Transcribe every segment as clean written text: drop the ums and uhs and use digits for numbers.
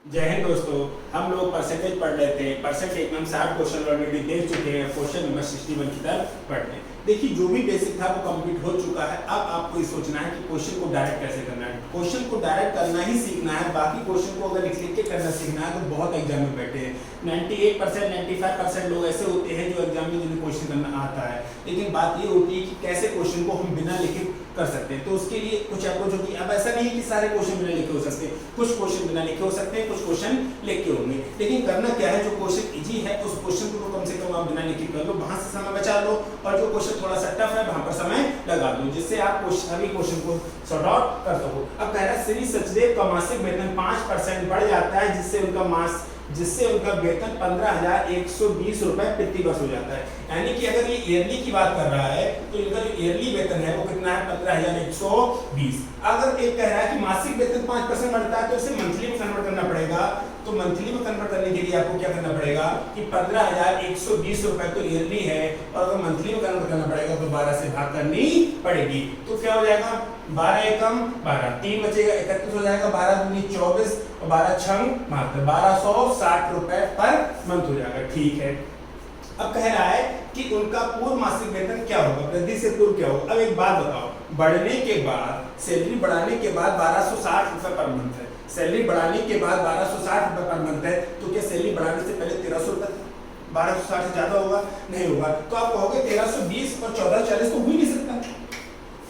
जय हिंद दोस्तों। हम लोग परसेंटेज पढ़ रहे थे। परसेंटेज में हम 60 क्वेश्चन ऑलरेडी देख चुके हैं। क्वेश्चन नंबर 61 की तरफ पढ़ रहे हैं। देखिए, जो भी बेसिक था वो कंप्लीट हो चुका है। अब आपको ये सोचना है कि क्वेश्चन को डायरेक्ट कैसे करना है। क्वेश्चन को डायरेक्ट करना ही सीखना है। बाकी क्वेश्चन को अगर लिख के करना सीखना है तो बहुत एग्जाम में बैठे हैं 98% 95% लोग ऐसे होते हैं जो एग्जाम में जिन्हें क्वेश्चन करना आता है, लेकिन बात ये होती है कि कैसे क्वेश्चन को हम बिना लिखे कर सकते हैं। तो उसके लिए कुछ अप्रोच होगी। अब ऐसा नहीं कि सारे क्वेश्चन बिना लिखे हो सकते, कुछ क्वेश्चन बिना लिखे हो सकते हैं, कुछ क्वेश्चन लिखे होंगे। लेकिन करना क्या है, जो क्वेश्चन इजी है उस क्वेश्चन को कम से कम आप बिना लिखे कर लो, वहां से समय बचा लो, और जो क्वेश्चन थोड़ा सा टफ है वहां पर समय लगा दो, जिससे आप सभी क्वेश्चन को सॉर्ट आउट कर सको। अब कह रहा है श्री सचदेव का मासिक वेतन 5% बढ़ जाता है, जिससे उनका वेतन 15,120 रुपए प्रति वर्ष हो जाता है। यानी कि अगर ये ईयरली की बात कर रहा है तो इनका जो ईयरली वेतन है वो कितना है, 15,120। अगर एक कह रहा है कि मासिक वेतन 5% बढ़ता है तो इसे मंथली में कन्वर्ट करना पड़ेगा। तो मंथली में कन्वर्ट करने के लिए आपको क्या करना पड़ेगा कि 15,120 रुपए तो ईयरली है, और अगर मंथली में कन्वर्ट करना पड़ेगा तो 12 से भाग करनी पड़ेगी। तो क्या हो जाएगा, 12 एकम 12, 3 बचेगा, 31 हो जाएगा, 12 दूनी 24 और 12 छंग मात्र 1260 रुपए पर मंथ हो जाएगा। ठीक है। अब कह रहा है कि उनका पूर्व मासिक वेतन क्या होगा, वृद्धि से पूर्व क्या होगा। अब एक बात बताओ, बढ़ने के बाद सैलरी बढ़ाने के बाद 1260 रुपए पर मंथ है। सैलरी बढ़ाने के बाद 1260 रुपए पर मंथ है, तो क्या सैलरी बढ़ाने से पहले 1300 रुपए 1260 से ज्यादा होगा? नहीं होगा। तो आप कहोगे 1320 और 1440 तो हो ही नहीं सकता।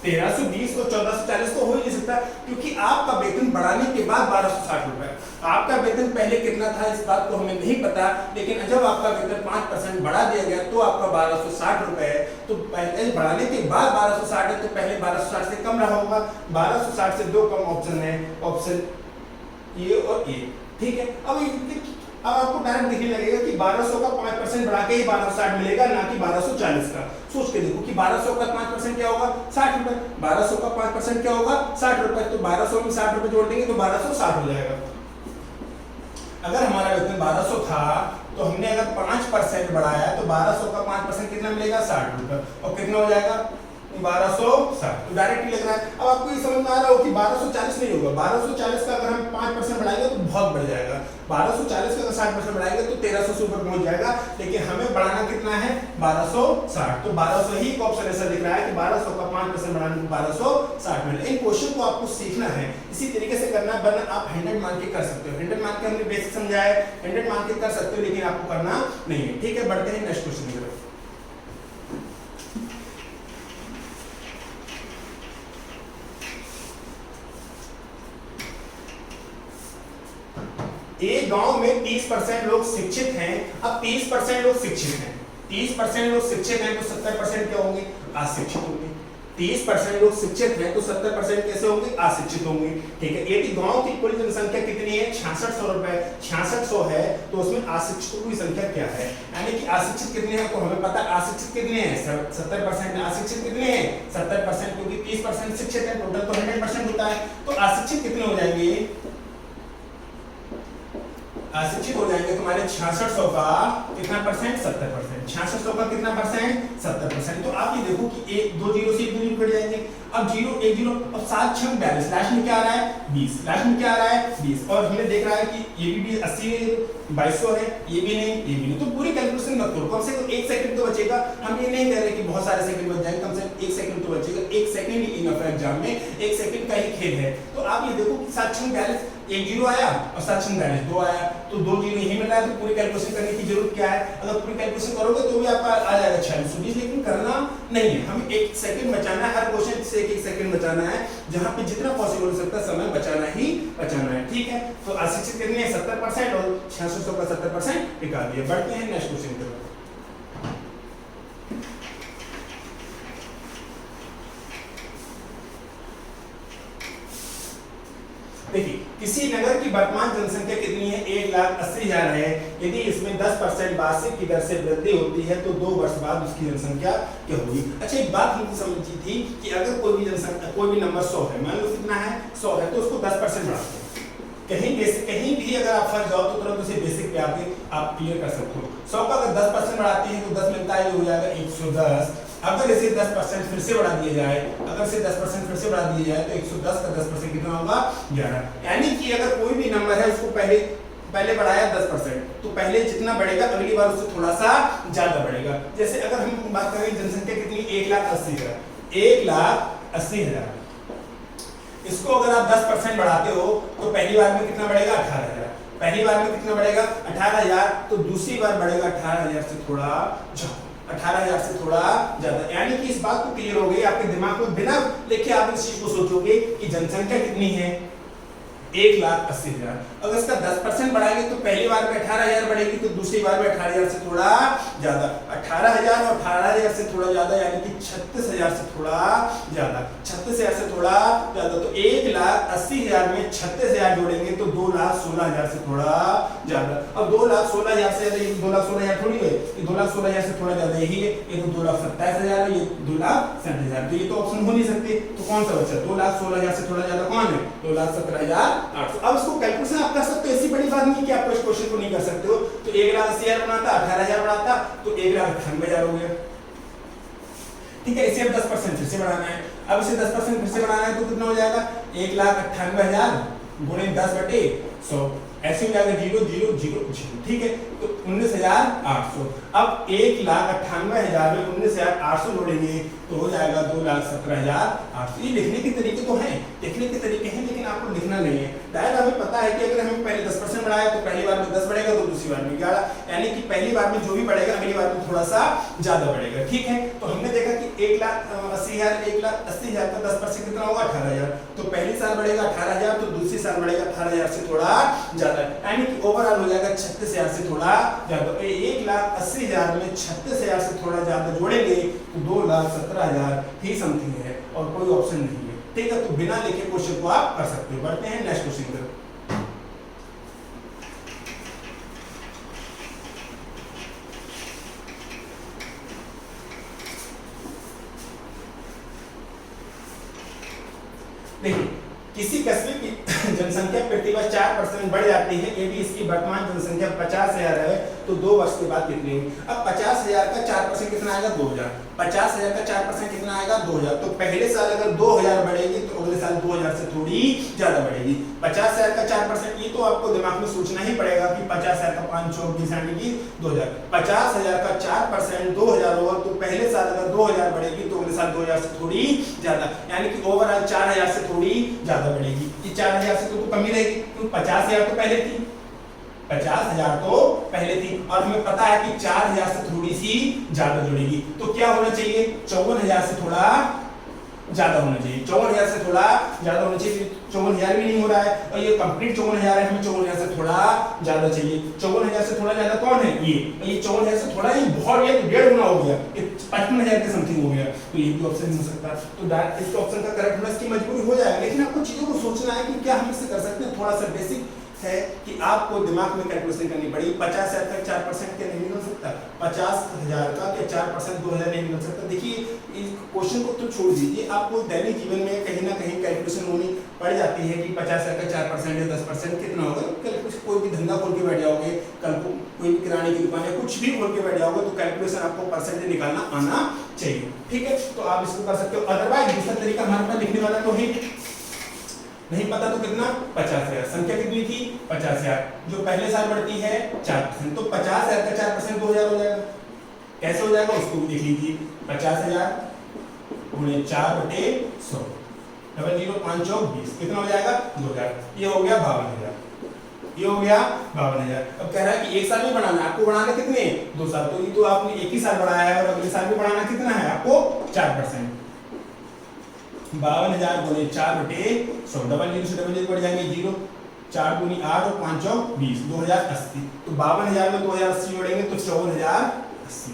1320 और 1440 तो हो ही नहीं सकता, क्योंकि आपका वेतन बढ़ाने के बाद 1260 रुपए। आपका वेतन पहले कितना था इस बात को हमें नहीं पता, लेकिन जब आपका वेतन 5% बढ़ा दिया गया तो आपका 1260 रुपए है। तो पहले बढ़ाने के बाद 1260 है, तो पहले 1260 से कम रहा होगा। 1260 से दो कम ऑप्शन है, ऑप्शन ए और ए। ठीक है। अब आपको डायरेक्ट दिखने लगेगा कि 1200 का 5% बढ़ा के ही 1260 मिलेगा, ना कि 1240 का। सोच के देखो कि 1200 का 5% क्या होगा, 60 रुपए। 1200 का 5% क्या होगा, 60 रुपए। तो 1200 में 60 रुपए जोड़ देंगे तो 1260 हो जाएगा। अगर हमारा वेतन 1200 था तो हमने अगर 5% बढ़ाया तो 1200 का 5% कितना मिलेगा, 60 रुपए। और कितना हो जाएगा, 1260। तो डायरेक्टली लग रहा है। अब आपको ये समझ में आ रहा हो कि 1240 नहीं होगा। 1240 का अगर हम 5% बढ़ाएंगे तो बहुत बढ़ जाएगा। 1240 का अगर 60% बढ़ाएंगे तो 1300 से ऊपर पहुंच जाएगा, लेकिन हमें बढ़ाना कितना है, 1260। तो 1200 ही ऑप्शन ऐसा दिख रहा है कि 1200 का 5% बढ़ाने को 1260 मिले। इन क्वेश्चन को आपको सीखना है, इसी तरीके से करना है, वरना आप 100 मान के कर सकते हो। 100 मान के हमने बेसिक समझा है, 100 मान के कर सकते हो, लेकिन आपको करना नहीं है। ठीक है, बढ़ते हैं नेक्स्ट क्वेश्चन की तरफ। एक गांव में 30% लोग शिक्षित हैं। अब 30% लोग शिक्षित हैं, 30% लोग शिक्षित हैं, तो 70% क्या होंगे, अशिक्षित होंगे। 30% लोग शिक्षित हैं तो 70% कैसे होंगे, अशिक्षित होंगे। ठीक है। यदि गांव की कुल जनसंख्या कितनी है, 6600 रुपए 6600 है, तो उसमें अशिक्षितों की संख्या क्या है, यानी कि अशिक्षित कितने हैं, तो हमें पता अशिक्षित कितने हैं, 70%। अशिक्षित कितने हैं, 70%, क्योंकि 30% शिक्षित है, टोटल तो 100% होता है। तो अशिक्षित कितने हो जाएंगे, अशिक्षित हो जाएंगे तुम्हारे 6600 का कितना परसेंट, 70%। 6600 का कितना परसेंट, 70%। तो आप ये देखो कि एक दो जीरो से एक जीरो कट जाएंगे। अब जीरो एक जीरो, अब 7 6 42, लास्ट में क्या आ रहा है, 20, लास्ट में क्या आ रहा है, 20। और हमें देख रहा है कि ये भी 80 2200 है, ये भी नहीं, ये भी नहीं। तो पूरी कैलकुलेशन मत करो, कम से कम 1 सेकंड तो बचेगा। हम ये नहीं कह रहे कि बहुत सारे सेकंड बच जाएंगे, कम से कम 1 सेकंड तो बचेगा। 1 सेकंड ही इनफ है एग्जाम में, 1 सेकंड का ही खेल है। तो आप ये देखो कि 7 6 42, एक जीरो आया और 7 6 42 2 आया, तो 2 जीरो नहीं मिल रहा है। तो पूरी कैलकुलेशन करने की जरूरत क्या है, अगर पूरी कैलकुलेशन करोगे तो भी आपका आ जाएगा 4620, लेकिन करना नहीं है। हमें 1 सेकंड बचाना है, हर क्वेश्चन से 1 सेकंड बचाना है, जहां पे जितना पॉसिबल हो सकता है समय बचाना ही बचाना है। ठीक है। तो अशिक्षित कितने हैं, 70%, और 6600 का 70% निकाल दिया। बढ़ते हैं नेक्स्ट क्वेश्चन की तरफ। देखिए, किसी नगर की वर्तमान जनसंख्या कितनी है, 1,80,000 है। यदि इसमें 10% वार्षिक की दर से वृद्धि होती है तो 2 वर्ष बाद उसकी जनसंख्या क्या होगी। अच्छा, एक बात हमको समझी थी कि अगर कोई भी जनसंख्या, कोई भी नंबर 100 है, मान लो कितना है, 100 है, तो उसको 10% बढ़ाते हैं। कहीं भी अगर आप फंस जाओ तो तुरंत उसे बेसिक पे आके आप क्लियर कर सकते हो। 100 का अगर 10% बढ़ाते हैं तो 10 मिलता है, हो जाएगा 110। अगर इसे 10% फिर से बढ़ा दिया जाए, अगर इसे 10% फिर से बढ़ा दिया जाए तो 110 का 10% कितना होगा 11। यानी कि अगर कोई भी नंबर है उसको पहले बढ़ाया 10%, तो पहले जितना बढ़ेगा अगली बार उससे थोड़ा सा ज्यादा बढ़ेगा। जैसे अगर हम बात करें जनसंख्या कितनी 1,80,000, 1,80,000, इसको अगर आप 10% बढ़ाते हो तो पहली बार में कितना बढ़ेगा 18,000, पहली बार में कितना बढ़ेगा 18,000, तो दूसरी बार बढ़ेगा 18,000 से थोड़ा ज्यादा, 18,000 से थोड़ा ज्यादा। यानी कि इस बात को क्लियर हो गई आपके दिमाग में, बिना लिखे आप इस चीज को सोचोगे कि जनसंख्या कितनी है 1,80,000। अगर इसका 10% बढ़ाएंगे तो पहली बार में 18,000 बढ़ेगी, तो दूसरी बार में 18,000 से थोड़ा ज्यादा, 18,000 और 18,000 से थोड़ा ज्यादा यानी कि 36,000 से थोड़ा ज्यादा, 36,000 से थोड़ा ज्यादा। तो 1,80,000 में 36,000 जोड़ेंगे तो 2,16,000 से थोड़ा ज्यादा। अब 2,16,000 से ज्यादा, ये 2,16,000 थोड़ी है, ये 2,16,000 से थोड़ा ज्यादा यही है, ये तो 2,27,000 है, ये 2,67,000, तो ये तो ऑप्शन हो नहीं सकते। तो कौन सा बचा 2,16,000 से थोड़ा ज्यादा कौन है 2,17,800। अब इसको कैलकुलेशन आप कर सकते हो, ऐसी बड़ी बात नहीं कि आप इस क्वेश्चन को नहीं कर सकते हो। तो 1,80,000 बनाता 18,000 बनाता तो 1,98,000 हो गया, ठीक है। इसे अब 10% फिर से बढ़ाना है, अब इसे 10% फिर से बढ़ाना है तो कितना हो जाएगा 1,98,000 गुणे 10/100, ऐसे हो जाएगा 0 0 0 0, ठीक है। तो 19,800। अब 1,98,000 में 19,800 जोड़ेंगे तो हो जाएगा 2,17,800। ये लिखने के तरीके तो हैं, लिखने के तरीके हैं, लेकिन आपको लिखना नहीं है। डायरेक्ट हमें पता है कि अगर हमें पहले 10% बढ़ाया तो पहली बार में 10 बढ़ेगा तो दूसरी बार में 11, यानी कि पहली बार में जो भी बढ़ेगा अगली बार में थोड़ा सा ज्यादा बढ़ेगा, ठीक है। तो हमने देखा कि 1,80,000 का 10% कितना होगा 18,000, तो पहली साल बढ़ेगा 18,000 तो दूसरी साल बढ़ेगा 18,000 से थोड़ा ज्यादा, यानी कि ओवरऑल हो जाएगा 36,000 से थोड़ा ज्यादा। 1,80,000 में 36,000 से थोड़ा ज्यादा जोड़ेंगे तो 2,17,000 ही समथिंग है और कोई ऑप्शन नहीं है, ठीक है। तो बिना लिखे क्वेश्चन को आप कर सकते हो। बढ़ते हैं नेक्स्ट क्वेश्चन पर। देखिए, किसी कस्बे की जनसंख्या प्रतिवर्ष 4% बढ़ जाती है, यदि इसकी वर्तमान जनसंख्या 50,000 है तो 2 वर्ष के बाद कितनी होगी। अब 50,000 का 4% कितना आएगा 2,000, 50,000 का 4% कितना आएगा 2,000, तो पहले साल अगर 2,000 बढ़ेगी तो अगले साल 2,000 से थोड़ी ज्यादा बढ़ेगी। 50,000 का 4%, ये तो आपको दिमाग में सोचना ही पड़ेगा कि 50,000 का 5 चौक 20 यानी कि 2,000, 50,000 का 4% 2,000 होगा, तो पहले साल अगर 2,000 बढ़ेगी तो अगले साल 2,000 से थोड़ी ज्यादा, यानी कि ओवरऑल 4,000 से थोड़ी ज्यादा बढ़ेगी। ये 4,000 से तो कमी रहेगी, क्योंकि 50,000 तो पहले थी, 50,000 तो पहले थी, और हमें पता है कि 4,000 से थोड़ी सी ज्यादा जुड़ेगी, तो क्या होना चाहिए 54,000 से थोड़ा ज्यादा होना चाहिए, 54,000 से थोड़ा ज्यादा होना चाहिए। 54,000 भी नहीं हो रहा है और ये कंप्लीट 54,000 है, हमें 54,000 से थोड़ा ज्यादा चाहिए। 54,000 से थोड़ा ज्यादा कौन है ये 54,000 से थोड़ा, ये बहुत, ये 1.5 गुना हो गया, ये 55,000 के समथिंग हो गया, तो ये भी ऑप्शन नहीं हो सकता। तो डायरेक्ट इस ऑप्शन का करेक्ट होना इसकी मजबूरी हो जाएगा, लेकिन आपको चीजों को सोचना है कि क्या हम इससे कर सकते हैं। थोड़ा सा बेसिक है कि आपको दिमाग में कैलकुलेशन करनी पड़ेगी। 50,000 का 4% क्या नहीं निकल सकता, 50,000 का क्या 4% 2,000 नहीं निकल सकता। देखिए इस क्वेश्चन को तो छोड़ दीजिए, आपको दैनिक जीवन में कहीं ना कहीं कैलकुलेशन होनी पड़ जाती है कि 50,000 का 4% या 10% कितना होगा। कैलकुलेशन कोई भी धंधा खोल के बैठ जाओगे, कल को कोई भी किराने की दुकान या कुछ भी खोल के बैठ जाओगे तो कैलकुलेशन आपको परसेंटेज निकालना आना चाहिए, ठीक है। तो आप इसको कर सकते हो। अदरवाइज दूसरा तरीका हमारे पास लिखने वाला तो है नहीं पता तो कितना 50,000, संख्या कितनी थी 50,000, जो पहले साल बढ़ती है 4%, तो 50,000 का 4% 2,000 हो जाएगा। कैसे हो जाएगा उसको भी देख लीजिए, 50,000 गुणे 4/100, 00 5 चौक 20, कितना हो जाएगा 2,000, ये हो गया 52,000, ये हो गया 52,000। अब कह रहा है कि एक साल में बढ़ाना है, आपको बढ़ाना कितने 2 साल, तो ये तो आपने एक ही साल बढ़ाया है और अगले साल में बढ़ाना कितना है आपको 4%। 52,000 गुणे 4/100, 00 से 00 बढ़ जाएंगे 0, 4 दूनी 8 और 5 चौक 20, 2,080। तो 52,000 में 2,080 जोड़ेंगे तो 54,080।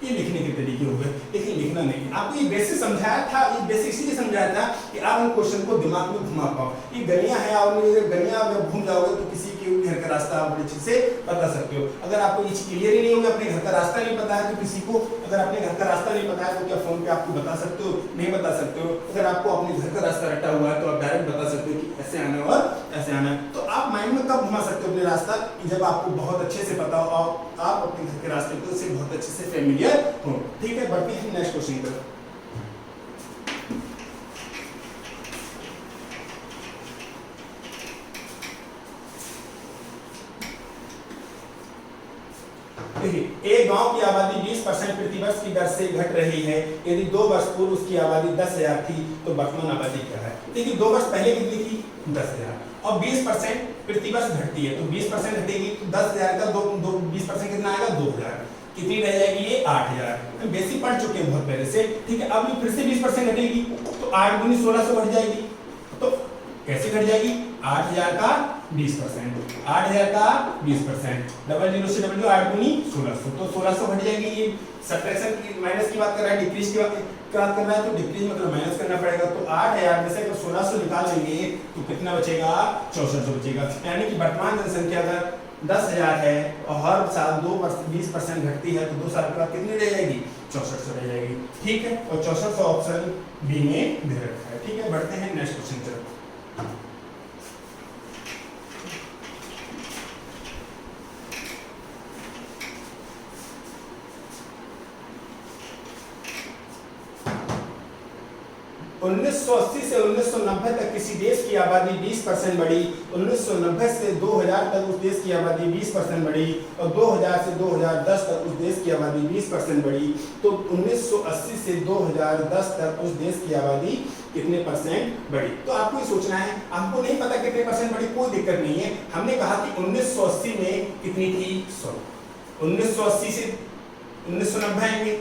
ये लिखने के तरीके हो गए, लेकिन लिखना नहीं। आपको ये बेसिक समझाया था, ये बेसिक इसीलिए समझाया था कि आप उन क्वेश्चन को दिमाग में घुमा पाओ। ये गलियां हैं और गलियां जब घूम जाओगे तो किसी के घर का रास्ता आप बड़ी चीज से बता सकते हो। अगर आपको ये क्लियर ही नहीं होगा, अपने घर का रास्ता नहीं पता है, तो किसी को अगर अपने घर का रास्ता नहीं पता है तो क्या फोन पे आपको बता सकते हो, नहीं बता सकते हो। अगर आपको अपने घर का रास्ता रटा हुआ है तो आप डायरेक्ट बता सकते हो कि ऐसे आना और ऐसे आना है। तो आप माइंड में कब घुमा सकते हो अपने रास्ता कि जब आपको बहुत अच्छे से पता हो और आप अपने घर के रास्ते को से बहुत अच्छे से फेमिलियर हो। ठीक है, बढ़ते हैं नेक्स्ट क्वेश्चन की तरफ। एक गांव की आबादी 20% प्रतिवर्ष की दर से घट रही है। यदि 2 वर्ष पूर्व उसकी आबादी 10,000 थी तो वर्तमान आबादी क्या है? देखिए 2 वर्ष पहले कितनी थी? 10,000 और 20% प्रतिवर्ष घटती है तो 20% घटेगी तो 10,000 का 20% कितना आएगा? 2,000। कितनी रह जाएगी ये? 8,000। बेसिक पढ़ चुके हैं बहुत पहले से। ठीक है, अब ये फिर से 20% घटेगी तो 8 गुनी 1600 बढ़ जाएगी। तो कैसे घट जाएगी? 8,000 का 20%, 8,000 का 20%, डबल जीरो से डबल 8 गुनी 1600, तो 1600 घट जाएगी। ये सब्ट्रैक्शन की माइनस की बात कर रहा है, डिक्रीज की बात कर रहा है, तो डिक्रीज मतलब माइनस करना पड़ेगा। तो 8,000 में से अगर 1600 निकाल लेंगे तो कितना बचेगा? 6400 बचेगा। यानी कि वर्तमान जनसंख्या अगर 10,000 है और हर साल 2 वर्ष 20% घटती है तो 2 साल के बाद कितनी रह जाएगी? 6400 रह जाएगी। ठीक है, और 6400 ऑप्शन बी में दे रखा है। ठीक है, बढ़ते हैं नेक्स्ट क्वेश्चन की तरफ। उन्नीस सौ 80 से 1990 तक किसी देश की आबादी 20% बढ़ी। 1990 से 2000 तक उस देश की आबादी 20% बढ़ी और 2000 से 2010 तक उस देश की आबादी 20% बढ़ी। तो 1980 से 2010 तक उस देश की आबादी कितने परसेंट बढ़ी? तो आपको ये सोचना है, आपको नहीं पता कितने परसेंट बढ़ी, कोई दिक्कत नहीं है। हमने कहा कि 1980 में कितनी थी? 100। 1980 से 1990 आएंगे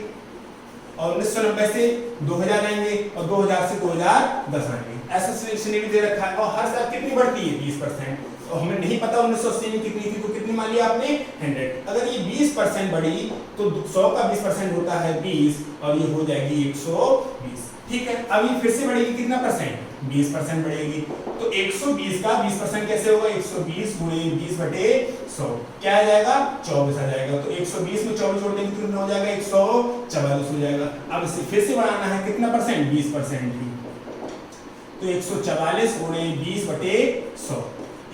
और 1990 से 2000 आएंगे और 2000 से 2010 आएंगे। ऐसा सिनेरियो दे रखा है और हर साल कितनी बढ़ती है? 20%। और हमें नहीं पता 1980 में कितनी थी, तो कितनी मान लिया आपने? 100। अगर ये 20% बढ़ी तो 100 का 20% होता है 20 और ये हो जाएगी 120। ठीक है, अब ये फिर से बढ़ेगी कितना परसेंट? 20% बढ़ेगी। तो 120 का 20% कैसे होगा? 120 गुणे 20/100 क्या आ जाएगा? 24 आ जाएगा। तो 120 में 24 जोड़ देंगे तो कितना हो जाएगा? 144 हो जाएगा। अब इसे फिर से बढ़ाना है कितना परसेंट? 20% की। तो 144 गुणे 20/100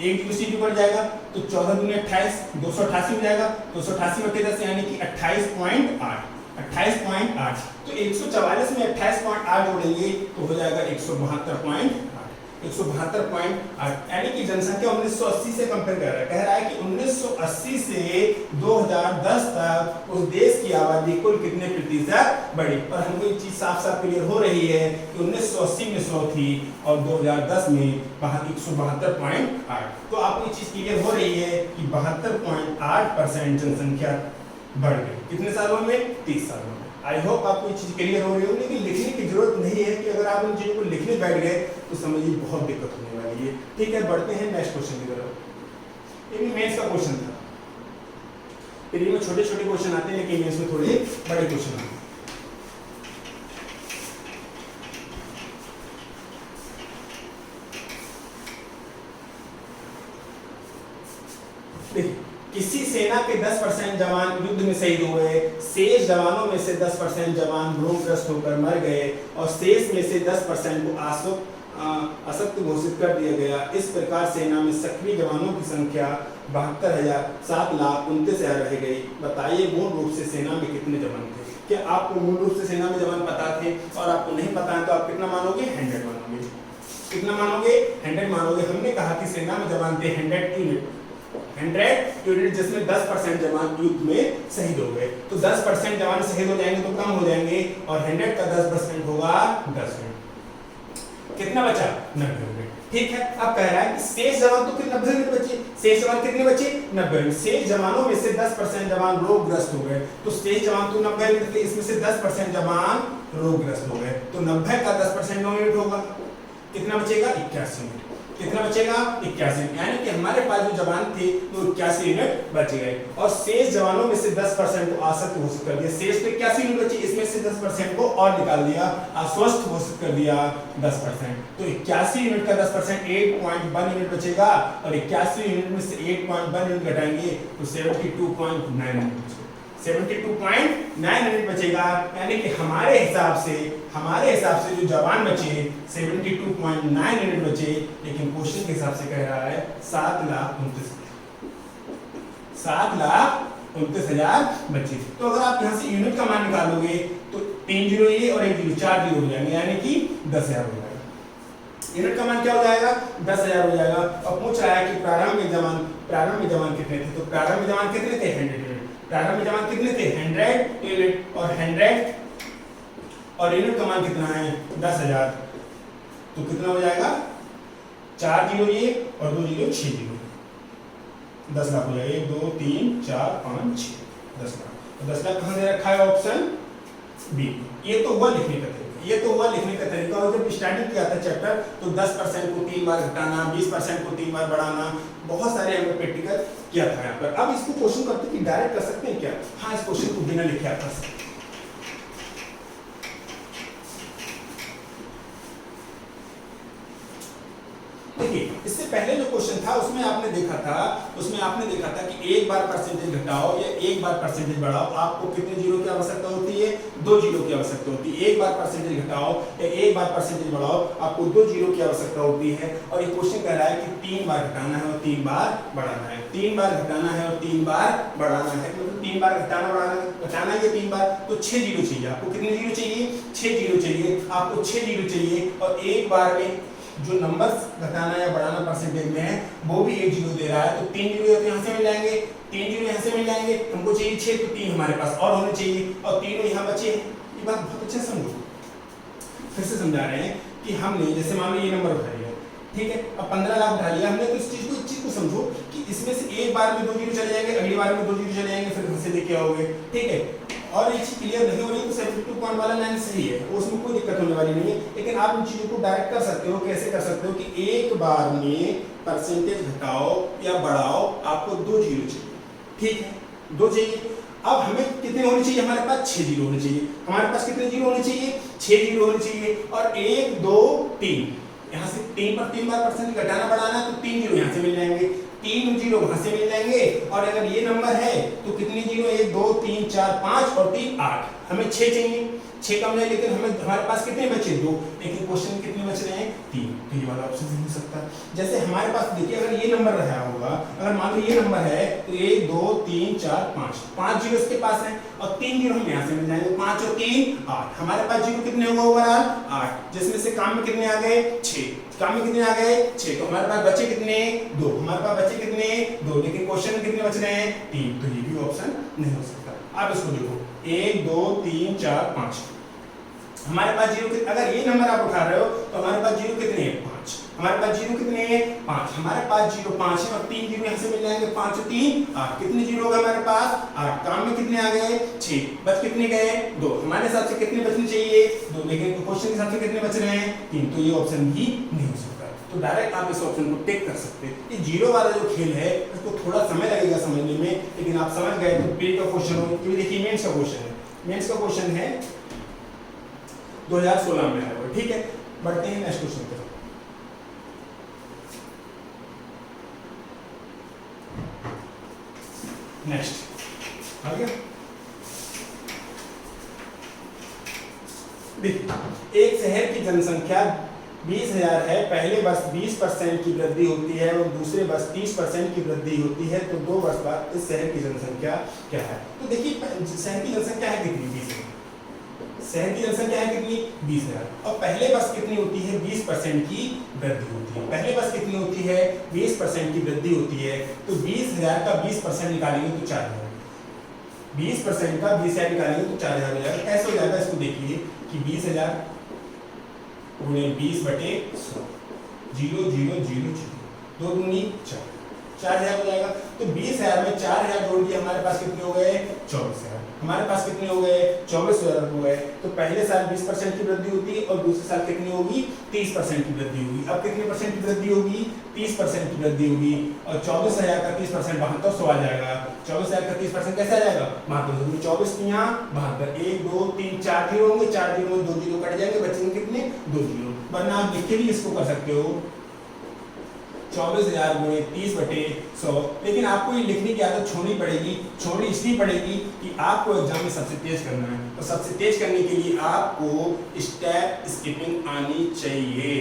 एक दूसरी बढ़ जाएगा तो 14 दूनी 28, 288 हो जाएगा। 288 बटे 10 यानी कि 28.8। 28.8 तो 144 में 28.8 जोड़ेंगे तो हो जाएगा 172.8। 172.8 यानी कि जनसंख्या 1980 से कंपेयर कर रहा है। कह रहा है कि 1980 से 2010 तक उस देश की आबादी कुल कितने प्रतिशत बढ़ी। और हमको ये चीज साफ साफ क्लियर हो रही है कि 1980 में 100 थी और 2010 में 172.8। तो आपको ये चीज क्लियर हो रही है कि 72.8% जनसंख्या बढ़ गई। कितने सालों में? 30 सालों में। आई होप आपको ये चीज क्लियर हो रही होगी। लेकिन लिखने की जरूरत नहीं है कि अगर आप उन चीजों को लिखने बैठ गए तो समझिए बहुत दिक्कत होने वाली है। ठीक है, बढ़ते हैं नेक्स्ट क्वेश्चन की तरफ। ये भी मेंस का क्वेश्चन था। प्री में छोटे छोटे क्वेश्चन आते हैं लेकिन मेंस में थोड़े बड़े क्वेश्चन आते हैं। देखिए, किसी सेना के 10% जवान युद्ध में शहीद हुए, शेष जवानों में से 10% जवान रोगग्रस्त होकर मर गए और शेष में से 10% को असत्य घोषित कर दिया गया। इस प्रकार सेना में सक्रिय जवानों की संख्या 72,729,000 रह गई। बताइए मूल रूप से सेना में कितने जवान थे? क्या आपको मूल रूप से सेना में जवान पता थे और आपको नहीं पता है तो आप कितना मानोगे? 100 मानोगे। कितना मानोगे? 100 मानोगे। हमने कहा कि सेना में जवान थे 100 यूनिट, 100 यूनिट, जिसमें 10% जवान युद्ध में शहीद हो गए। तो 10% जवान शहीद हो जाएंगे तो कम हो जाएंगे और 100 का 10% होगा 10 यूनिट। कितना बचा? 90 यूनिट। ठीक है, अब कह रहा है कि शेष जवान तो कितने 90 यूनिट बचे। शेष जवान कितने बचे? 90 यूनिट। शेष जवानों में से 10% जवान रोगग्रस्त हो गए। तो शेष जवान तो 90 यूनिट थे, इसमें से 10% जवान रोगग्रस्त हो गए। तो 90 का 10% 9 यूनिट होगा। कितना बचेगा? 81 यूनिट। कितना बचेगा? 81। यानी कि हमारे पास जो जवान थे वो 81 यूनिट बच गए और शेष जवानों में से 10% को असत्य घोषित कर दिया। शेष तो 81 यूनिट बची, इसमें से 10% को और निकाल दिया, अस्वस्थ घोषित कर दिया 10%। तो 81 यूनिट का 10% 8.1 यूनिट बचेगा और 81 यूनिट में से 8.1 यूनिट घटाएंगे तो 72.9 यूनिट बचेगा। 72.9 बचेगा, यानी कि हमारे हिसाब से जो जवान बचे 72.9 बचे, लेकिन क्वेश्चन के हिसाब से कह रहा है 7,29,000 बचे। तो अगर आप यहाँ से यूनिट का मान निकालोगे तो 3 जीरो ये और 1 जीरो 4 जीरो हो जाएंगे, यानी कि 10,000 हो जाएगा। यूनिट का मान क्या हो जाएगा? 10,000 हो जाएगा। और पूछ रहा है कि प्रारंभ में जवान कितने थे, तो प्रारंभ में जवान कितने थे? 100 यूनिट। प्रारंभ में जवान कितने थे? 100 यूनिट, और 100 और यूनिट का मान कितना है? 10,000। तो कितना हो जाएगा? 4 जीरो ये और 2 जीरो 6 जीरो, 10 लाख हो जाएगा। 1 2 3 4 5 6, 10 लाख। तो 10 लाख कहाँ दे रखा है? Option B. ये तो हुआ लिखने का तरीका। और जब स्टार्टिंग किया था चैप्टर तो 10% को 3 बार घटाना, 20% को 3 बार बढ़ाना, बहुत सारे हमने प्रैक्टिकल किया था यहाँ पर। अब इसको क्वेश्चन करते कि डायरेक्ट कर सकते हैं क्या? हाँ, इस क्वेश्चन को बिना लिखे आप कर सकते हैं। देखिए, इससे पहले जो क्वेश्चन था उसमें आपने देखा था कि एक बार परसेंटेज घटाओ या एक बार परसेंटेज बढ़ाओ, आपको कितने जीरो की आवश्यकता होती है? 2 जीरो की आवश्यकता होती है। एक बार परसेंटेज घटाओ या एक बार परसेंटेज बढ़ाओ, आपको 2 जीरो की आवश्यकता होती है। और ये क्वेश्चन कह रहा है कि 3 बार घटाना है और 3 बार बढ़ाना है। 3 बार घटाना है और 3 बार बढ़ाना है, मतलब 3 बार घटाना है 3 बार, तो 6 जीरो चाहिए। आपको कितने जीरो चाहिए? 6 जीरो चाहिए। आपको 6 जीरो चाहिए, और एक बार में जो नंबर्स घटाना या बढ़ाना परसेंटेज में है वो भी 1 जीरो दे रहा है। तो 3 जीरो यहाँ से मिल जाएंगे, 3 जीरो यहाँ से मिल जाएंगे। हमको चाहिए 6, तो 3 हमारे पास और होने चाहिए, और 3 यहाँ बचे। ये बात बहुत अच्छे से समझो। फिर से समझा रहे हैं कि हमने जैसे मान लो ये नंबर उठा लिया, ठीक है, अब 15 लाख उठा लिया हमने, तो इस चीज को समझो कि इसमें से एक बार में 2 जीरो चले जाएंगे, अगली बार में 2 जीरो चले जाएंगे, फिर यहाँ से लेके आओगे, ठीक है। और ये चीज क्लियर नहीं हो रही तो 72.9 सही है, उसमें कोई दिक्कत होने वाली नहीं है। लेकिन आप इन चीजों को डायरेक्ट कर सकते हो। कैसे कर सकते हो? कि एक बार में परसेंटेज घटाओ या बढ़ाओ, आपको 2 जीरो चाहिए, ठीक है, 2 चाहिए। अब हमें कितने होने चाहिए? हमारे पास 6 जीरो होने चाहिए। हमारे पास कितने जीरो होने चाहिए? 6 जीरो होने चाहिए। और 1 2 3, यहाँ से 3 पर 3 बार परसेंटेज घटाना बढ़ाना, तो 3 जीरो यहाँ से मिल जाएंगे, 3 जीरो वहां से मिल जाएंगे। और अगर ये नंबर है तो कितने जीरो? 1 2 3 4 5 और 3 8। हमें 6 चाहिए, 6 कम है, लेकिन हमारे पास कितने बचे? 2। लेकिन क्वेश्चन कितने बच रहे हैं? 3। तो ये वाला ऑप्शन नहीं हो सकता। जैसे हमारे पास देखिए, अगर ये नंबर रहा होगा, अगर मान लो ये नंबर है, तो 1 2 3 4 5 जीरो इसके पास है, और 3 जीरो हम यहाँ से मिल जाएंगे, 5 और 3 8। हमारे पास जीरो कितने होंगे ओवरऑल? 8, जिसमें से काम में कितने आ गए? 6। काम में कितने आ गए? 6। तो हमारे पास बचे कितने? 2। हमारे पास बचे कितने? 2। लेकिन क्वेश्चन में कितने बच रहे हैं? 3। तो ये भी ऑप्शन नहीं हो सकता। आप इसको देखो, 1 2 3 4 5, हमारे पास जीरो अगर ये नंबर आप उठा रहे हो तो हमारे पास जीरो कितने हैं? 5। हमारे पास जीरो कितने हैं? 5। हमारे पास जीरो 5 है, और 3 जीरो यहाँ से मिल जाएंगे, 5 और 3 8। कितने जीरो होगा हमारे पास? 8। काम में कितने आ गए? 6। बच कितने गए? 2। हमारे हिसाब से कितने बचने चाहिए? 2। लेकिन क्वेश्चन के हिसाब से कितने बच रहे हैं? 3। तो ये ऑप्शन भी नहीं हो सकता। तो डायरेक्ट आप इस ऑप्शन को टिक कर सकते हैं। ये जीरो वाला जो खेल है इसको थोड़ा समय लगेगा समझने में, लेकिन आप समझ गए तो प्री का क्वेश्चन हो। ये देखिए मेंस का क्वेश्चन है, मेंस का क्वेश्चन है 2016 में आया हुआ, ठीक है। बढ़ते हैं नेक्स्ट क्वेश्चन पे। नेक्स्ट आ गया। देखिए, एक शहर की जनसंख्या 20,000 है, पहले वर्ष 20% की वृद्धि होती है और दूसरे वर्ष 30% की वृद्धि होती है, तो 2 वर्ष बाद इस शहर की जनसंख्या क्या है? तो देखिए, शहर की जनसंख्या है कितनी? 20,000। शहर की जनसंख्या है कितनी? 20,000। और पहले वर्ष कितनी होती है? 20% की वृद्धि होती है। पहले वर्ष कितनी होती है? 20% की वृद्धि होती है। तो 20,000 का 20% निकालेंगे तो 4,000। 20% का 20,000 निकालेंगे तो 4,000 हो जाएगा। कैसे हो जाएगा? इसको देखिए कि 20,000 गुणे 20/100, 0 0 0 0, 2 दूनी 4, 4,000 हो जाएगा। तो 20,000 में 4,000 जोड़ दिए, हमारे पास कितने हो गए? 24,000। हमारे पास कितने हो गए? 24,000 हो गए। तो पहले साल 20% की वृद्धि होती है और दूसरे साल कितनी होगी? 30% की वृद्धि होगी। अब कितने परसेंट की वृद्धि होगी? 30% की वृद्धि होगी। और 24,000 का 30% 7200 आ जाएगा। 24,000 का 30% कैसे आ जाएगा? 72। 24 यहाँ 72, 1 2 3 4 जीरो होंगे, 4 जीरो में 2 जीरो कट जाएंगे, बचेंगे कितने? 2 जीरो। वरना आप लिख के भी इसको कर सकते हो 24,000 गुणे 30/100। लेकिन आपको ये लिखने की आदत छोड़नी पड़ेगी। छोड़नी इसलिए पड़ेगी कि आपको एग्जाम में सबसे तेज करना है, तो सबसे तेज करने के लिए आपको स्टेप स्किपिंग आनी चाहिए।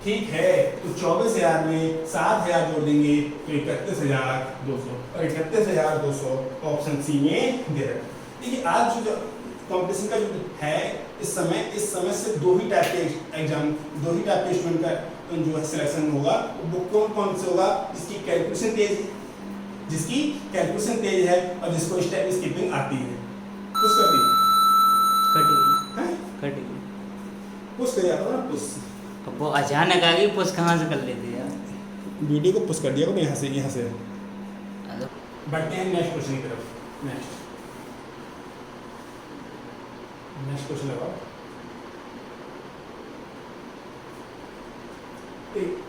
ठीक है, तो 24,000 में 7,000 जोड़ देंगे तो 31,200 और 31,200 ऑप्शन सी में दे रखा है। देखिए आज जो कंपटीशन का जो है इस समय से दो ही टाइप के स्टूडेंट का जो है सिलेक्शन होगा। वो कौन से होगा? जिसकी कैलकुलेशन तेज है और जिसको स्टेप स्किपिंग आती है। पुश कर दी, पुश कर दिया ना, पुश। अब वो अचानक आ गई, पुश कहाँ से कर लेते यार? वीडियो को पुश कर दिया को यहाँ से हेलो, बढ़ते हैं नेक्स्ट क्वेश्चन की तरफ। नेक्स्ट क्वेश्चन लगाओ।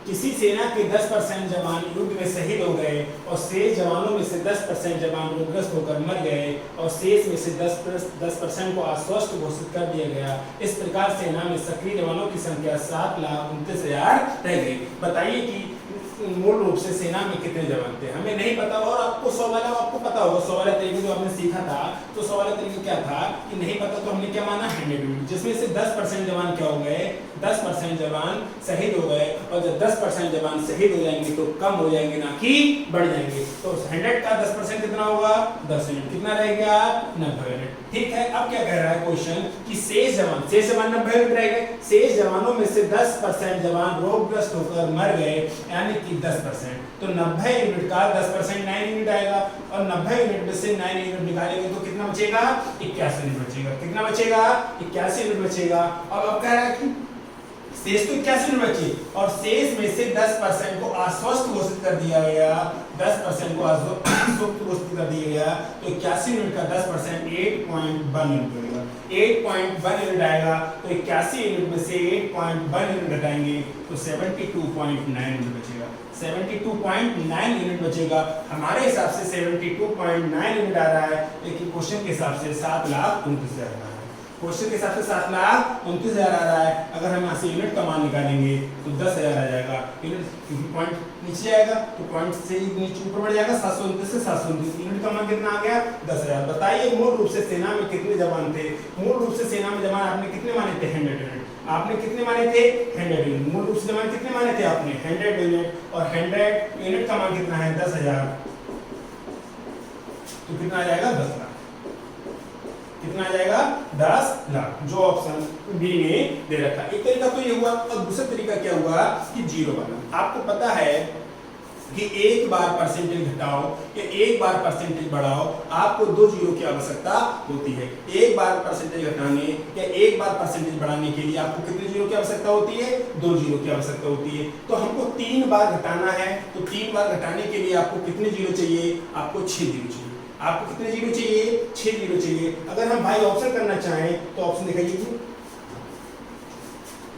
किसी सेना के 10% जवान युद्ध में शहीद हो गए और शेष जवानों में से 10% जवान रोगग्रस्त होकर मर गए और शेष में से 10% को अस्वस्थ घोषित कर दिया गया। इस प्रकार सेना में सक्रिय जवानों की संख्या 7,29,000 रह गई। बताइए कि मूल रूप से सेना में कितने जवान थे? हमें नहीं पता और आपको 100 वाला आपको पता होगा। 100 वाला तरीका जो आपने सीखा था, तो 100 वाला तरीका क्या था कि नहीं पता तो हमने क्या माना 100, जिसमें से 10% जवान क्या हो गए? 10% जवान शहीद हो गए और जब 10% जवान शहीद हो जाएंगे तो कम हो जाएंगे ना कि बढ़ जाएंगे। तो 100 का 10% कितना होगा? 10 यूनिट। कितना रह गया? 90 यूनिट। ठीक है, अब क्या कह रहा है क्वेश्चन कि शेष जवान 90 यूनिट रह गए। शेष जवानों में से 10% जवान रोगग्रस्त होकर मर गए, यानी कि 10%। तो 90 यूनिट का 10% 9 यूनिट आएगा और 90 यूनिट में से 9 यूनिट निकालेंगे तो कितना बचेगा? 81 यूनिट बचेगा। कितना बचेगा? 81 यूनिट बचेगा। अब कह रहा है कि शेष तो 81 यूनिट बची और शेष में से 10% को अस्वस्थ घोषित कर दिया गया। 10% को अस्वस्थ घोषित कर दिया गया तो 81 यूनिट का 10% 8.1 यूनिट बनेगा। 8.1 यूनिट आएगा तो 81 यूनिट में से 8.1 यूनिट घटाएंगे तो 72.9 यूनिट बचेगा। 72.9 यूनिट बचेगा। हमारे हिसाब से 72.9 यूनिट आ रहा है, लेकिन क्वेश्चन के हिसाब से 7,29,000 आ रहा है। क्वेश्चन के हिसाब से 7,29,000 आ रहा है। अगर हम यहाँ से यूनिट का मान निकालेंगे तो 10,000 आ जाएगा। यूनिट पॉइंट नीचे आएगा तो पॉइंट से नीचे ऊपर बढ़ जाएगा। 729 से 729 यूनिट का मान कितना आ गया? 10,000। बताइए मूल रूप से सेना में कितने जवान थे? मूल रूप से सेना में जवान आपने कितने माने थे? 100 यूनिट। आपने कितने माने थे? 100 यूनिट। मूल रूप से जवान कितने माने थे आपने? 100 यूनिट। और 100 यूनिट का मान कितना है? 10,000। तो कितना आ जाएगा? 10 लाख। कितना आ जाएगा? 10 लाख, जो ऑप्शन बी में दे रखा है। एक तरीका तो ये हुआ और दूसरा तरीका क्या हुआ कि जीरो वाला। आपको पता है कि एक बार परसेंटेज घटाओ या एक बार परसेंटेज बढ़ाओ, आपको 2 जीरो की आवश्यकता होती है। एक बार परसेंटेज घटाने या एक बार परसेंटेज बढ़ाने के लिए आपको कितने जीरो की आवश्यकता होती है? 2 जीरो की आवश्यकता होती है। तो हमको 3 बार घटाना है, तो 3 बार घटाने के लिए आपको कितने जीरो चाहिए? आपको 6 जीरो चाहिए। आपको कितने जीरो चाहिए? 6 जीरो चाहिए। अगर हम भाई ऑप्शन करना चाहें तो ऑप्शन दिखाइए।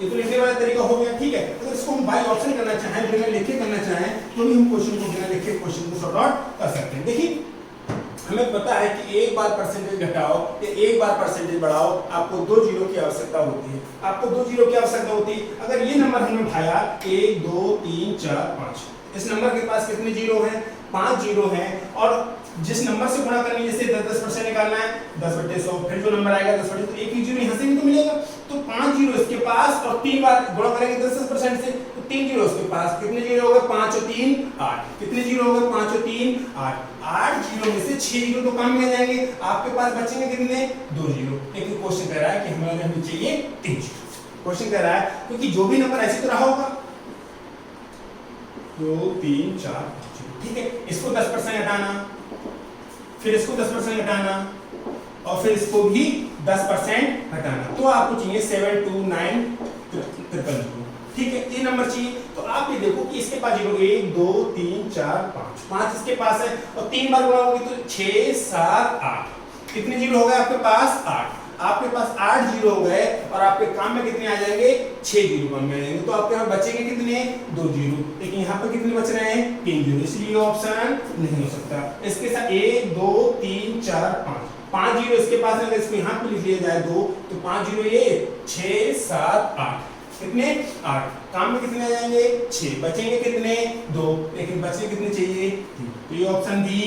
ये तो लिखने वाला तरीका हो गया, ठीक है। अगर इसको हम बाय ऑप्शन करना चाहें, बिना लिखे करना चाहें, तो भी हम क्वेश्चन को बिना लिखे क्वेश्चन को सॉर्ट आउट कर सकते हैं। देखिए हमें पता है कि एक बार परसेंटेज घटाओ या एक बार परसेंटेज बढ़ाओ, आपको 2 जीरो की आवश्यकता होती है। आपको 2 जीरो की आवश्यकता होती है। अगर ये नंबर हमने उठाया 1 2 3 4 5, इस नंबर के पास कितने जीरो हैं? 5 जीरो हैं। और जिस नंबर से गुणा करनी है, जैसे 10% निकालना है 10/100, फिर जो नंबर आएगा 10/100, तो एक ही जीरो यहाँ से भी तो मिलेगा। तो 5 जीरो इसके पास और 3 बार गुणा करेंगे 10% से तो 3 जीरो इसके पास। कितने जीरो हो गए? 5 और 3 8। कितने जीरो हो गए? 5 और 3 8। 8 जीरो में से 6 जीरो तो काम में आ जाएंगे। आपके पास बचेंगे कितने? 2 जीरो। लेकिन क्वेश्चन कह रहा है कि हमें चाहिए 3 जीरो। क्वेश्चन कह रहा है क्योंकि जो भी नंबर ऐसे तो रहा होगा 2 3 4 5, ठीक है। इसको 10% हटाना, फिर इसको 10% हटाना और फिर इसको भी 10% हटाना, तो आपको चाहिए 729,000, ठीक है। ये नंबर चाहिए। तो आप ये देखो कि इसके पास जीरो 1 2 3 4 5, 5 इसके पास है और 3 बार गुणा होगी तो 6 7 8। कितने जीरो हो गए आपके पास? 8। आपके पास 8 जीरो हो गए और आपके काम में कितने आ जाएंगे? 6 जीरो काम में आ जाएंगे। तो आपके यहाँ बचेंगे कितने? 2 जीरो। लेकिन यहाँ पर कितने बच रहे हैं? 3 जीरो, इसलिए ऑप्शन नहीं हो सकता। इसके साथ 1 2 3 4 5, 5 जीरो इसके पास है। अगर इसको यहाँ पे लिख लिया जाए 2 तो 5 जीरो ये 6 7 8, कितने 8, काम में कितने आ जाएंगे 6, बचेंगे कितने 2, लेकिन बचे कितने चाहिए 3, तो ये ऑप्शन डी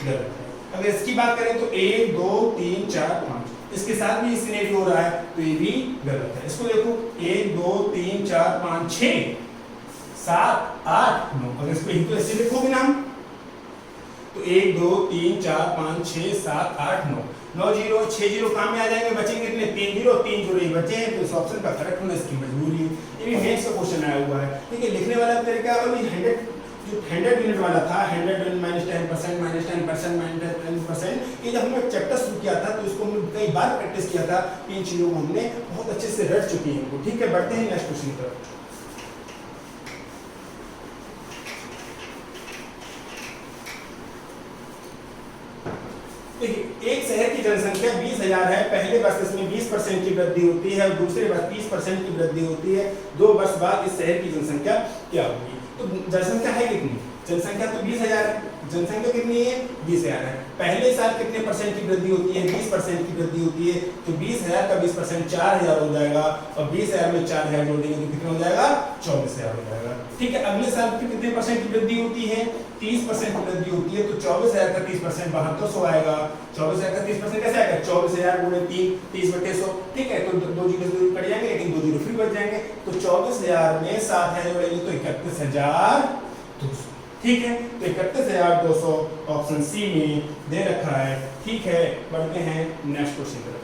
गलत है। अगर इसकी बात करें तो 1 2 3 4 5, इसके साथ भी सिनेरियो हो रहा है तो ये भी गलत है। इसको देखो 1 2 3 4 5 6 7 8 9, अगर इसको ही तो ऐसे लिखोगे ना हम तो 1 2 3 4 5 6 7 8 9, 9 0 6 0 काम में आ जाएंगे, बचेंगे कितने 3 0, 3 0 ही बचे हैं, तो इस ऑप्शन का करेक्ट होना इसकी मजबूरी है। ये भी मेंस का क्वेश्चन आया हुआ है। ठीक है, लिखने वाला तरीका अभी 100 यूनिट वाला था, 100 माइनस 10% माइनस 10% माइनस 10%, ये जब हमने चैप्टर शुरू किया था तो इसको हमने कई बार प्रैक्टिस किया था, इन चीजों को हमने बहुत अच्छे से रट चुके हैं इनको। ठीक है, बढ़ते हैं नेक्स्ट क्वेश्चन की तरफ। एक शहर की जनसंख्या 20,000 है, पहले वर्ष इसमें 20% की वृद्धि होती है और दूसरे वर्ष 30% की वृद्धि होती है, 2 वर्ष बाद इस शहर की जनसंख्या क्या होगी? तो जनसंख्या है कितनी? जनसंख्या तो 20,000 है, जनसंख्या कितनी है 20,000 है, पहले साल कितने परसेंट की वृद्धि होती है 20% की वृद्धि होती है, तो 20,000 का 20% 4,000 हो जाएगा और 20,000 में 4,000 जोड़ देंगे तो कितना हो जाएगा 24,000 हो जाएगा। ठीक है, अगले साल की कितने परसेंट की वृद्धि होती है 30% की वृद्धि होती है, तो 24,000 का 30% 7200 आएगा। 24,000 का 30% कैसे आएगा 24,000 गुणे 3 30/100। ठीक है, तो 2 जीरो से दूर कट जाएंगे लेकिन 2 जीरो फिर बच जाएंगे, तो 24,000 में 7,000 जोड़ेंगे तो 31,200। ठीक है, तो 31,200 ऑप्शन सी में दे रखा है। ठीक है, बढ़ते हैं नेक्स्ट क्वेश्चन पर।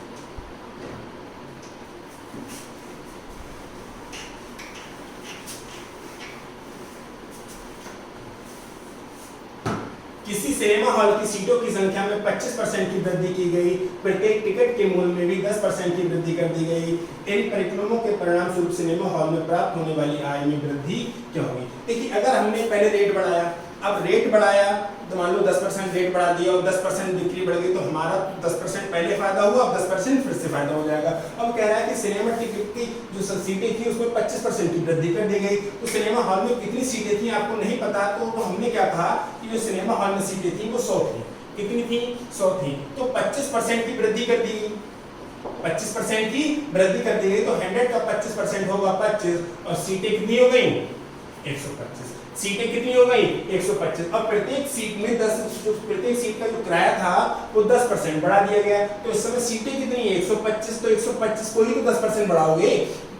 किसी सिनेमा हॉल की सीटों की संख्या में 25% की वृद्धि की गई, प्रत्येक टिकट के मूल्य में भी 10% की वृद्धि कर दी गई। इन परिक्रमों के परिणाम स्वरूप सिनेमा हॉल में प्राप्त होने वाली आय में वृद्धि क्या होगी? देखिए, अगर हमने पहले रेट बढ़ाया, अब रेट बढ़ाया तो मान लो 10% रेट बढ़ा दिया और 10% बिक्री बढ़ गई, तो हमारा 10% पहले फायदा हुआ, अब 10% फिर से फायदा हो जाएगा। अब कह रहा है कि सिनेमा टिकट की जो सीटें थी उसमें 25% की वृद्धि कर दी गई, तो सिनेमा हॉल में कितनी सीटें थी आपको नहीं पता, तो हमने क्या कहा कि जो सिनेमा हॉल में सीटें थी वो 100 थी। कितनी थी 100 थी, तो 25% की वृद्धि कर दी गई, 25% की वृद्धि कर दी गई, तो 100 का 25% होगा 25 और सीटें कितनी हो गई 125। सीटें कितनी हो गई 125। अब प्रत्येक सीट में 10, प्रत्येक सीट का जो किराया था वो 10% बढ़ा दिया गया, तो इस समय सीटें कितनी है 125, तो 125 को ही तो 10% बढ़ाओगे।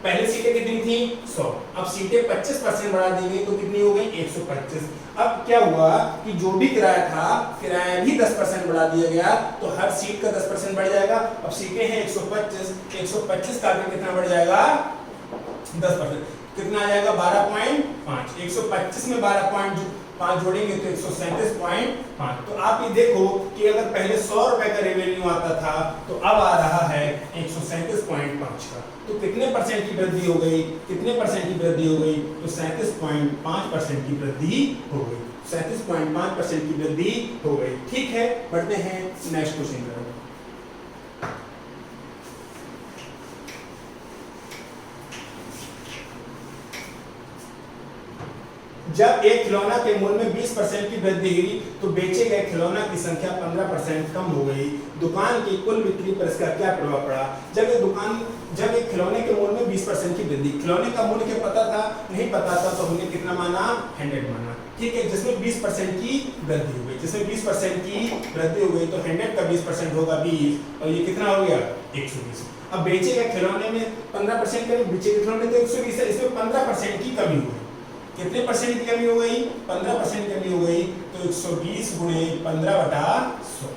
पहले सीटें कितनी थी 100, अब सीटें 25% बढ़ा दी गई तो कितनी हो गई 125। अब क्या हुआ कि जो भी किराया था किराया भी 10% बढ़ा दिया गया, तो हर सीट का 10% बढ़ जाएगा। अब सीटें हैं 125, 125 का कितना बढ़ जाएगा 10%, कितना आ जाएगा 12.5। 125 में 12.5 जोड़ेंगे तो 137.5। तो आप ये देखो कि अगर पहले 100 रुपए का रेवेन्यू आता था तो अब आ रहा है 137.5 का, तो कितने परसेंट की वृद्धि हो गई, कितने परसेंट की वृद्धि हो गई, तो 37.5% की वृद्धि हो गई, 37.5% की वृद्धि हो गई। ठीक है, बढ़ते हैं नेक्स्ट क्वेश्चन की तरफ। जब एक खिलौना के मूल्य में 20% की वृद्धि हुई तो बेचे गए खिलौना की संख्या 15% कम हो गई। दुकान की कुल बिक्री पर इसका क्या प्रभाव पड़ा? जब एक खिलौने के मूल्य में 20% की वृद्धि, खिलौने का मूल्य क्या पता था नहीं पता था, तो हमने कितना माना 100 माना। ठीक है, जिसमें 20% की वृद्धि हो गई, जिसमें 20% की वृद्धि हो गई तो 100 का 20% होगा 20 और ये कितना हो गया 120। अब बेचे गए खिलौने में 15% कमी, बेचे गए खिलौने तो 120 है, इसमें 15% की कमी हुई। कितने परसेंट की कमी हो गई 15% कमी हो गई, तो 120 गुणे 15/100।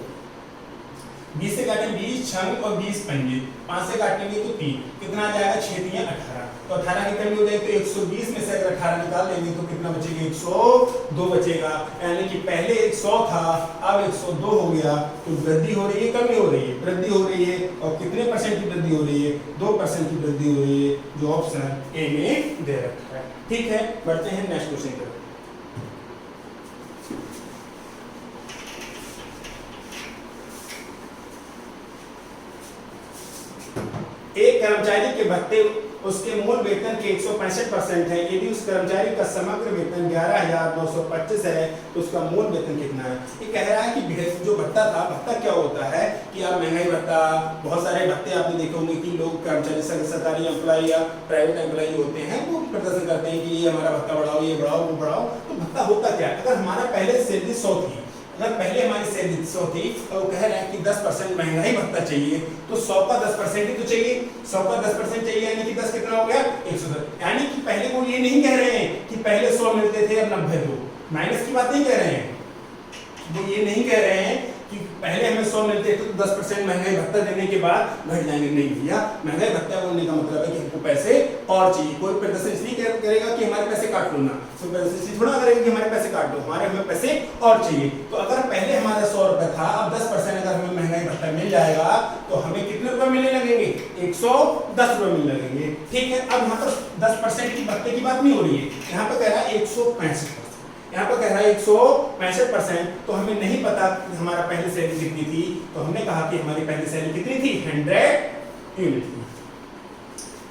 20 से काटें 20 छंग और 20 पंजे, 5 से काटेंगे तो 3, कितना आ जाएगा 6 3 18, तो 18 की कमी हो जाएगी तो 120 में से अगर 18 निकाल देंगे तो कितना बचेगा 102 बचेगा, यानी कि पहले 100 था अब 102 हो गया। तो वृद्धि हो रही है कमी हो रही है, वृद्धि हो रही है, और कितने परसेंट की वृद्धि हो रही है 2% की वृद्धि हो रही है, जो ऑप्शन ए में दे रखा है। ठीक है, बढ़ते हैं नेक्स्ट क्वेश्चन पर। एक कर्मचारी के भत्ते उसके मूल वेतन के 165% है, यदि उस कर्मचारी का समग्र वेतन 11,925 है तो उसका मूल वेतन कितना है? ये कह रहा है कि जो भत्ता था, भत्ता क्या होता है कि आप महंगाई भत्ता, बहुत सारे भत्ते आपने देखे होंगे कि लोग कर्मचारी सरकारी एम्प्लॉय या प्राइवेट एम्प्लॉय होते हैं वो प्रदर्शन करते हैं कि ये हमारा भत्ता बढ़ाओ, ये बढ़ाओ, वो बढ़ाओ। तो भत्ता होता क्या है, अगर हमारा पहले सैलरी 100 थी, अगर पहले हमारी सैलरी 100 थी और वो कह रहे हैं कि 10% महंगाई भत्ता चाहिए, तो 100 का 10% ही तो चाहिए, 100 का 10% चाहिए, यानी कि 10 कितना हो गया, 110। यानी कि पहले वो ये नहीं कह रहे हैं कि पहले 100 मिलते थे अब 90 दो, माइनस की बात नहीं कह रहे हैं, वो ये नहीं कह रहे हैं कि पहले हमें 100 मिलते थे तो 10% महंगाई भत्ता देने के बाद घट जाएंगे, नहीं भैया। महंगाई भत्ता बोलने का मतलब है कि हमको पैसे और चाहिए। कोई प्रदर्शन इसलिए करेगा कि हमारे पैसे काट लो ना, कोई प्रदर्शन इसलिए थोड़ा करेगा कि हमारे पैसे काट लो, हमें पैसे और चाहिए। तो अगर पहले हमारा 100 रुपए था, अब 10% अगर हमें महंगाई भत्ता मिल जाएगा तो हमें कितने रुपए मिलने लगेंगे, 110 रुपए मिलने लगेंगे। ठीक है, अब यहाँ पर 10% की भत्ते की बात नहीं हो रही है, यहाँ पर कह रहा है 165%, यहाँ पर कह रहा है 165%। तो हमें नहीं पता कि हमारा पहली सैलरी कितनी थी, तो हमने कहा कि हमारी पहली सैलरी कितनी थी, 100 यूनिट थी,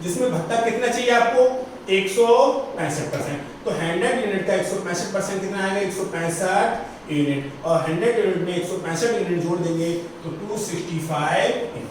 जिसमें भत्ता कितना चाहिए आपको, 165%। तो 100 यूनिट का 165% कितना आएगा, 165 यूनिट, और 100 यूनिट में 165 यूनिट जोड़ देंगे तो 265 यूनिट।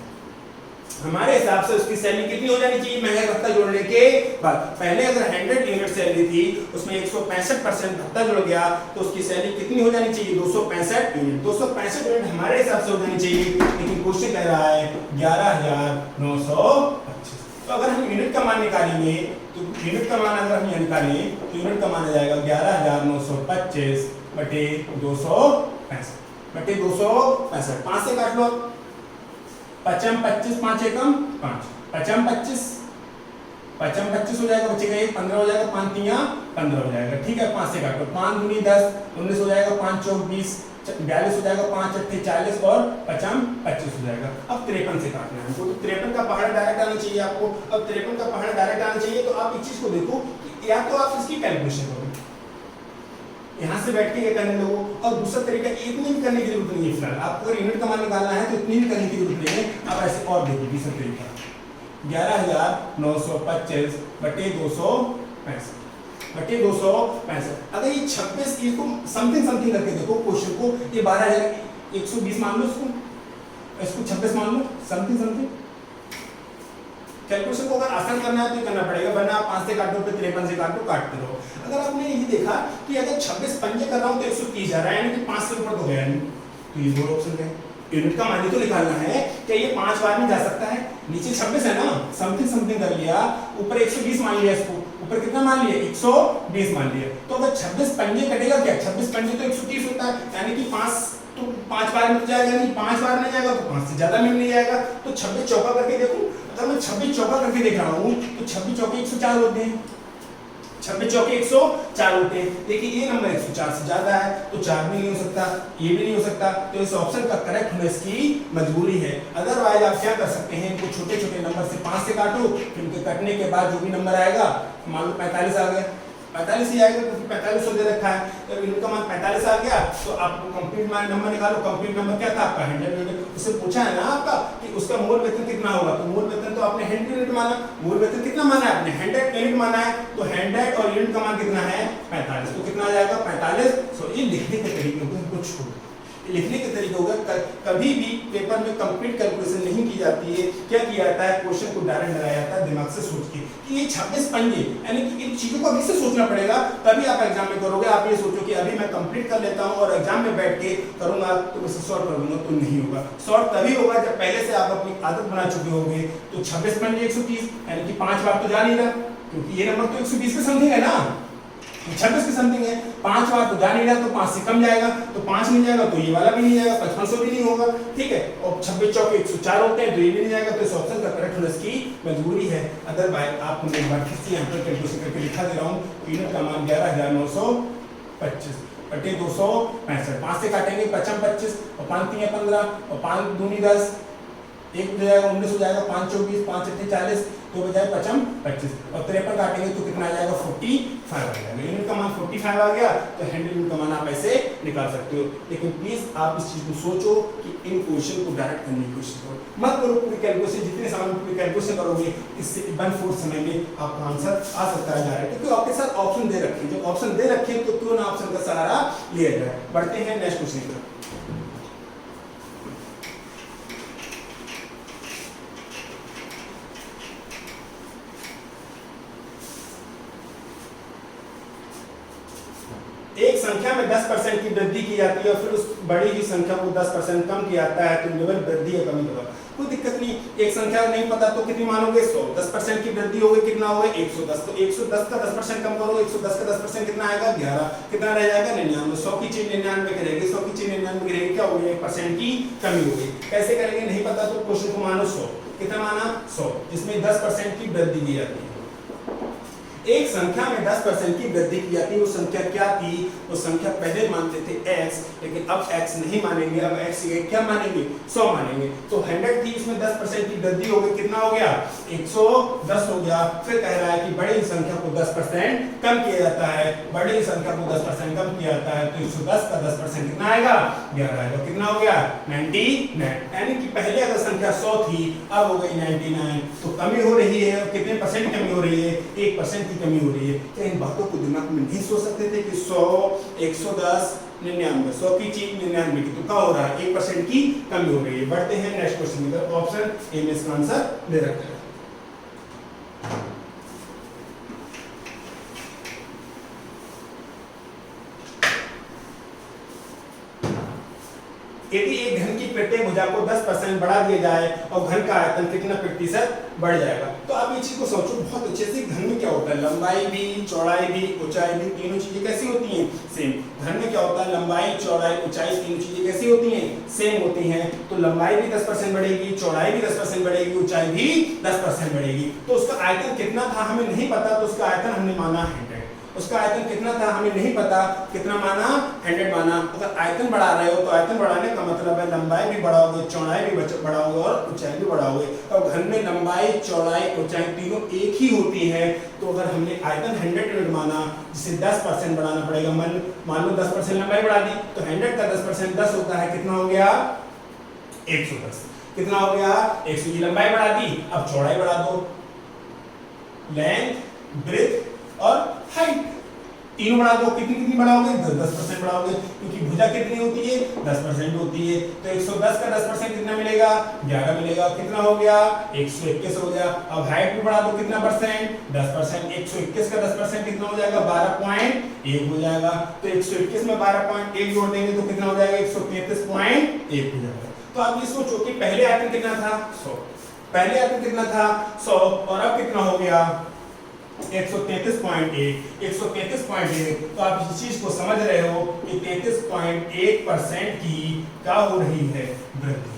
हमारे हिसाब से उसकी सैलरी कितनी हो जानी चाहिए महंगाई भत्ता जोड़ने के बाद। पहले अगर 100 यूनिट सैलरी थी, उसमें 165% भत्ता जुड़ गया तो उसकी सैलरी कितनी हो जानी चाहिए, 265 यूनिट। 265 यूनिट हमारे हिसाब से हो जानी चाहिए, लेकिन क्वेश्चन कह रहा है 11,925। तो अगर हम यूनिट का मान निकालेंगे तो यूनिट का मान अगर हम यहाँ निकालें तो यूनिट का मान आ जाएगा 11,925 बटे 265 बटे 265। 5 से काट लो, 5 25, 5 एकम 5, 5 25, 5 25 हो जाएगा, बचेगा 1, 15 हो जाएगा, 5 3 15 हो जाएगा। ठीक है, 5 से काटो, 5 दूनी 10, 19 हो जाएगा, 5 चौक 20, 42 हो जाएगा, 5 अट्ठे 40 और 5 25 हो जाएगा। अब 53 से काटना है हमको, तो 53 का पहाड़ डायरेक्ट आना चाहिए आपको। अब 53 का पहाड़ डायरेक्ट आना चाहिए तो आप एक चीज को देखो कि या तो आप इसकी कैलकुलेशन करो, यहाँ से बैठ के ये करने लगो, और दूसरा तरीका इतनी भी करने की जरूरत नहीं है। फिलहाल आपको अगर यूनिट का मान निकालना है तो इतनी भी करने की जरूरत नहीं है। आप ऐसे और देखो दूसरा तरीका, 11,925 बटे 265 बटे 265। अगर ये 26 इसको समथिंग करके देखो क्वेश्चन को, ये 12,120 मान लो, इसको 26 मान लो, समथिंग। कैलकुलेशन को अगर आसान करना है तो करना पड़ेगा, वरना आप 5 से काटो फिर 53 से काटो, काटते रहो। अगर आपने ये देखा कि अगर 26 पंजे कर रहा हूं तो 130 जा रहा है, यानी कि 5 से ऊपर तो गया नहीं, तो ये दो ऑप्शन है। यूनिट का मान तो निकालना है कि ये 5 बार में जा सकता है, नीचे 26 है ना, समथिंग कर लिया, ऊपर 120 मान लिया, इसको ऊपर कितना मान लिया, 120 मान लिया। तो अगर 26 पंजे कटेगा क्या, 26 पंजे तो 130 होता है, यानी कि 5 तो 5 बार में तो जाएगा नहीं, 5 बार नहीं जाएगा तो 5 से ज्यादा में नहीं जाएगा। तो 26 चौका करके देखो, अगर मैं 26 चौका करके देख रहा हूँ तो 26 चौके 104 होते हैं, 26 चौके 104 होते हैं। देखिए ये नंबर 104 से ज्यादा है तो 4 भी नहीं हो सकता, ये भी नहीं हो सकता, तो इस ऑप्शन का करेक्ट होने की मजबूरी है। अदरवाइज आप क्या कर सकते हैं, इनको छोटे छोटे नंबर से 5 से काटो, फिर उनके कटने के बाद जो भी नंबर आएगा, मान लो 45 आ गया, 45 ही आएगा, तो 45 दे रखा है, तो इनका मान 45 आ गया, तो आपको कंप्लीट मान नंबर निकालो। कंप्लीट नंबर क्या था आपका, 100 यूनिट। उससे पूछा है ना आपका कि उसका मूल वेतन कितना होगा, तो मूल वेतन तो आपने 100 यूनिट माना, मूल वेतन कितना माना है आपने, 100 यूनिट माना है, तो 100 और यूनिट का मान कितना है, 45, तो कितना आ जाएगा 45। सो ये लिखने के तरीके होंगे, कुछ लिखने के तरीके होगा। कभी भी पेपर में कंप्लीट कैलकुलेशन नहीं की जाती है। क्या किया जाता है, क्वेश्चन को डायरेक्ट लगाया जाता है दिमाग से सोच के कि ये 26 पंजे, यानी कि इन चीजों को अभी से सोचना पड़ेगा, तभी आप एग्जाम में करोगे। आप ये सोचो कि अभी मैं कंप्लीट कर लेता हूं और एग्जाम में बैठ के करूंगा तो मैं सॉल्व कर लूंगा, तो नहीं होगा। सॉल्व तभी होगा जब पहले से आप अपनी आदत बना चुके होंगे। तो 26 पंजे 130, यानी कि 5 बार तो जा नहीं रहा, क्योंकि ये नंबर तो 120 के समथिंग है ना, 26 के समथिंग है, 5 बार तो जा नहीं रहा, तो 5 से कम जाएगा, तो 5 नहीं जाएगा, तो ये वाला भी नहीं जाएगा, 5500 भी नहीं होगा। ठीक है, और 26 चौके 104 होते हैं, तो ये भी नहीं जाएगा, तो इस ऑप्शन का करेक्ट होने की मजबूरी है। अदरवाइज आपको एक बार फिर से यहाँ पर कैलकुलेशन करके लिखा दे रहा हूँ, यूनिट का मान 11,925 बटे 265। 5 से काटेंगे, 55 25 और 5 3 15 और 5 दूनी 10, 1 हो जाएगा, 19 हो जाएगा, 5 24 5 अट्ठे 40, तो बजाय 55 25 और 53 काटेंगे तो कितना आ जाएगा, 45 आ जाएगा। यूनिट का मान 45 आ गया, तो 100 यूनिट का मान आप ऐसे निकाल सकते हो। लेकिन प्लीज आप इस चीज को सोचो कि इन क्वेश्चन को डायरेक्ट करने की कोशिश करो, मत करो पूरी कैलकुलेशन। जितने समय में पूरी कैलकुलेशन करोगे, इससे 1/4 समय में आपका आंसर आ सकता है डायरेक्ट, क्योंकि आपके साथ ऑप्शन दे रखे हैं। जब ऑप्शन दे रखे हैं तो क्यों ना ऑप्शन का सहारा लिया जाए। बढ़ते हैं नेक्स्ट क्वेश्चन पर। में 10% की वृद्धि की जाती है और फिर उस बड़ी ही संख्या को 10% कम किया जाता है तो केवल वृद्धि या कमी होगा, कोई दिक्कत नहीं। एक संख्या नहीं पता तो कितनी मानोगे 100, 10% की वृद्धि हो गई कितना हो गया 110, तो 110 का 10% कम करोगे 110 का 10% कितना आएगा 11, कितना रह जाएगा 99, 100 की चीज 99 की रहेगी, 100 की चीज 99 की रहेगी, क्या हो गया 1% की कमी हो गई। कैसे करेंगे नहीं पता तो क्वेश्चन को मानो 100, कितना माना 100, जिसमें 10% की वृद्धि की जाती है। एक संख्या में 10% की वृद्धि की जाती है, वो संख्या क्या थी, वो संख्या पहले मानते थे x, लेकिन अब x नहीं मानेंगे, अब x की क्या मानेंगे 100 मानेंगे। तो 100 थी इसमें 10% की वृद्धि हो गई, कितना हो गया 110 हो गया। फिर कह रहा है कि बड़ी संख्या को 10% कम किया जाता है, बड़ी संख्या को 10% कम किया जाता है तो 110 का 10% कितना आएगा 11 आएगा, कितना हो गया 99, यानी कि पहले अगर संख्या 100 थी अब हो गई 99, तो कमी हो रही है, कितने परसेंट कमी हो रही है 1% की कमी हो रही है। क्या इन बातों को दिमाग में नहीं सोच सकते थे कि 100 110 99, 100 की चीज 99 की, तो क्या हो रहा है 1% की कमी हो रही है। बढ़ते हैं नेक्स्ट क्वेश्चन की, ऑप्शन ए में इसका आंसर दे रखा है। यदि एक घन की प्रत्येक भुजा को 10% बढ़ा दिया जाए और घन का आयतन कितना प्रतिशत बढ़ जाएगा, तो आप ये चीज को सोचो बहुत अच्छे से। घन में क्या होता है, लंबाई भी चौड़ाई भी ऊंचाई भी तीनों चीजें कैसी होती हैं सेम। घन में क्या होता है, लंबाई चौड़ाई ऊंचाई तीनों चीजें कैसी होती हैं सेम होती हैं। तो लंबाई भी 10% बढ़ेगी, चौड़ाई भी 10% बढ़ेगी, ऊंचाई भी 10% बढ़ेगी। तो उसका आयतन कितना था हमें नहीं पता, तो उसका आयतन हमने माना 100। उसका आयतन कितना था हमें नहीं पता, कितना माना 100 माना। अगर आयतन बढ़ा रहे हो तो आयतन बढ़ाने का मतलब है लंबाई भी बढ़ाओगे, चौड़ाई भी बढ़ाओगे और ऊंचाई भी बढ़ाओगे। और घन में लंबाई चौड़ाई ऊंचाई तीनों एक ही होती है, तो अगर हमने आयतन 100 यूनिट माना जिसे 10% बढ़ाना पड़ेगा। मान लो 10% लंबाई बढ़ा दी तो 100 का 10% 10 होता है, कितना हो गया 110, कितना हो गया 100 की लंबाई बढ़ा दी। अब चौड़ाई बढ़ा दो, लेंथ ब्रेथ और हाइट तीनों बढ़ा दो, कितनी बढ़ाओगे 10% बढ़ाओगे, क्योंकि भुजा कितनी होती है 10% होती है। तो 110 का 10% कितना मिलेगा 11 मिलेगा, कितना हो गया 121 हो गया। अब हाइट भी बढ़ा दो, कितना परसेंट 10%, 121 का 10% कितना हो जाएगा 12.1 हो जाएगा। तो 121 में 12.1 जोड़ देंगे तो कितना हो जाएगा 133.1 हो जाएगा। तो आप ये सोचो कि पहले आयतन कितना था 100, पहले आयतन कितना था 100 और अब कितना हो गया 133.1, 133.1। तो आप इस चीज को समझ रहे हो कि 33.1% की क्या हो रही है वृद्धि।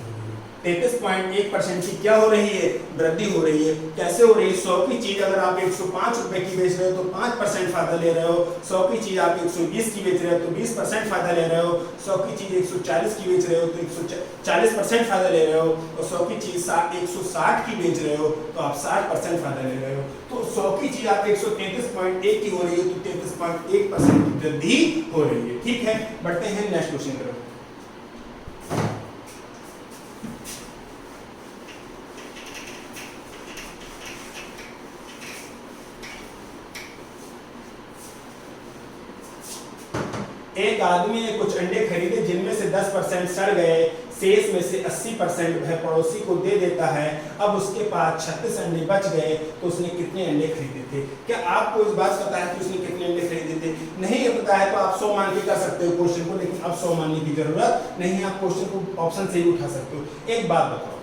33.1% की क्या हो रही है वृद्धि हो रही है। कैसे हो रही है, 100 की चीज अगर आप 105 रुपए की बेच रहे हो तो 5% फायदा ले रहे हो। 100 की चीज आप 120 की बेच रहे हो तो 20% फायदा ले रहे हो। 100 की चीज 140 की बेच रहे हो तो 140% फायदा ले रहे हो। और 100 की चीज 160 की बेच रहे हो तो आप 60% फायदा ले रहे हो। तो 100 की चीज आप 133.1 की हो रही है तो 33.1% की वृद्धि हो रही है। ठीक है, बढ़ते हैं नेक्स्ट क्वेश्चन की तरफ। एक आदमी ने कुछ अंडे खरीदे जिनमें से 10% सड़ गए, शेष में से 80% वह पड़ोसी को दे देता है। अब उसके पास 36 अंडे बच गए तो उसने कितने अंडे खरीदे थे। क्या आपको इस बात पता है कि उसने कितने अंडे खरीदे थे? नहीं पता है तो आप 100 मान के कर सकते हो क्वेश्चन को, लेकिन अब 100 मानने की जरूरत नहीं, आप क्वेश्चन को ऑप्शन से ही उठा सकते हो। एक बात बताओ,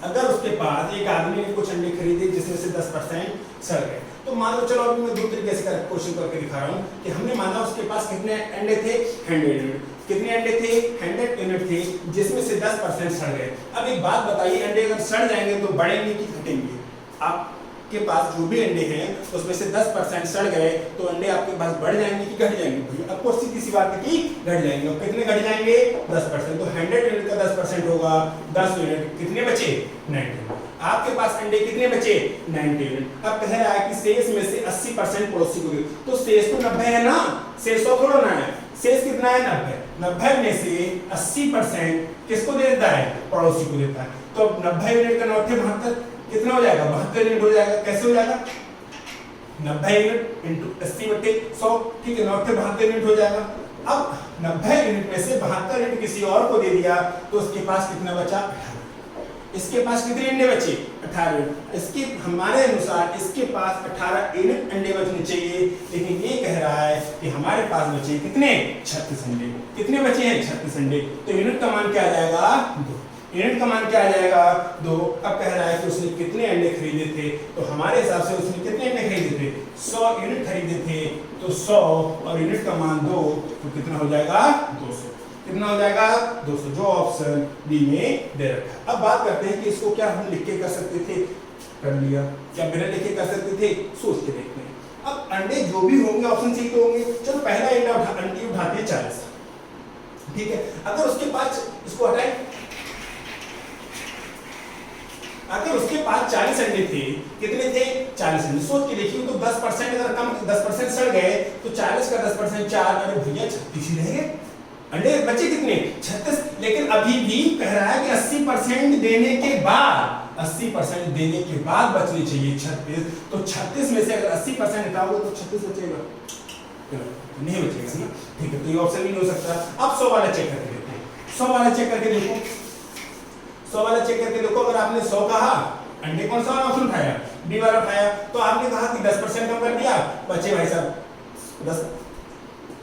अगर उसके पास एक आदमी ने कुछ अंडे खरीदे जिसमें से 10% सड़ गए, तो मान लो, चलो अभी मैं दो तरीके से क्वेश्चन करके दिखा रहा हूँ कि हमने माना उसके पास कितने अंडे थे 100 यूनिट। कितने अंडे थे 100 यूनिट थे, जिसमें से 10% सड़ गए। अब एक बात बताइए, अंडे अगर सड़ जाएंगे तो बढ़ेंगे कि घटेंगे? आपके पास जो भी अंडे हैं उसमें से 10% सड़ गए तो अंडे आपके पास बढ़ जाएंगे कि घट जाएंगे? भैया आपको सीधी सी बात है कि घट जाएंगे। और कितने घट जाएंगे 10%, तो 100 यूनिट का 10% होगा 10 यूनिट, कितने बचे 90। आपके पास अंडे कितने बचे 90 यूनिट। अब कह रहा है कि शेष में से 80% पड़ोसी को दे, तो शेष तो 90 है ना, शेष तो थोड़ा ना है, शेष कितना है 90। 90 में से 80% किसको दे देता है पड़ोसी को देता है। तो 90 यूनिट का 9 72 कितना हो जाएगा 72 यूनिट हो जाएगा। कैसे हो जाएगा 90 यूनिट इंटू 80/100, ठीक है 9 72 यूनिट हो जाएगा। अब 90 यूनिट में से 72 यूनिट किसी और को दे दिया तो उसके पास कितना बचा 18। इसके पास कितने अंडे बचे? 18 यूनिट। इसके हमारे अनुसार इसके पास 18 यूनिट अंडे बचने चाहिए, लेकिन ये कह रहा है कि हमारे पास बचे कितने? 36 अंडे। कितने बचे हैं? 36 अंडे। तो यूनिट का मान क्या आ जाएगा? 2। यूनिट का मान क्या आ जाएगा? 2। अब कह रहा है कि उसने कितने अंडे खरीदे थे, तो हमारे हिसाब से उसने कितने अंडे खरीदे थे? 100 यूनिट खरीदे थे। तो 100 और यूनिट का मान 2, तो कितना हो जाएगा? 200। कितना हो जाएगा? 200, जो ऑप्शन बी में दे रखा है। अब बात करते हैं कि इसको क्या हम लिख के कर सकते थे? कर लिया। क्या बिना लिखे कर सकते थे? सोच के देखते हैं। अब अंडे जो भी होंगे ऑप्शन सी के होंगे। चलो पहला अंडे उठाते हैं 40, ठीक है। अगर उसके पास, इसको हटाएं, अगर उसके पास 40 अंडे थे, कितने थे? 40 अंडे। सोच के देखिए, तो 10% अगर कम, 10% सड़ गए तो 40 का 10% 4, अरे भैया 36 ही रह गए। अंडे बचे कितने? 36। लेकिन अभी भी कह रहा है कि 80% देने के बाद, 80% देने के बाद बचने चाहिए 36। तो 36 में से अगर 80% हटाओगे तो 36 बचेगा? नहीं बचेगा ना, ठीक है। तो ये ऑप्शन भी नहीं हो सकता। अब 100 वाला चेक करके देखो, 100 वाला चेक करके देखो, 100 वाला चेक करके देखो। अगर आपने 100 कहा, अंडे कौन सा वाला ऑप्शन उठाया? बी वाला उठाया। तो आपने कहा कि 10% कम कर दिया, बचे भाई साहब 10।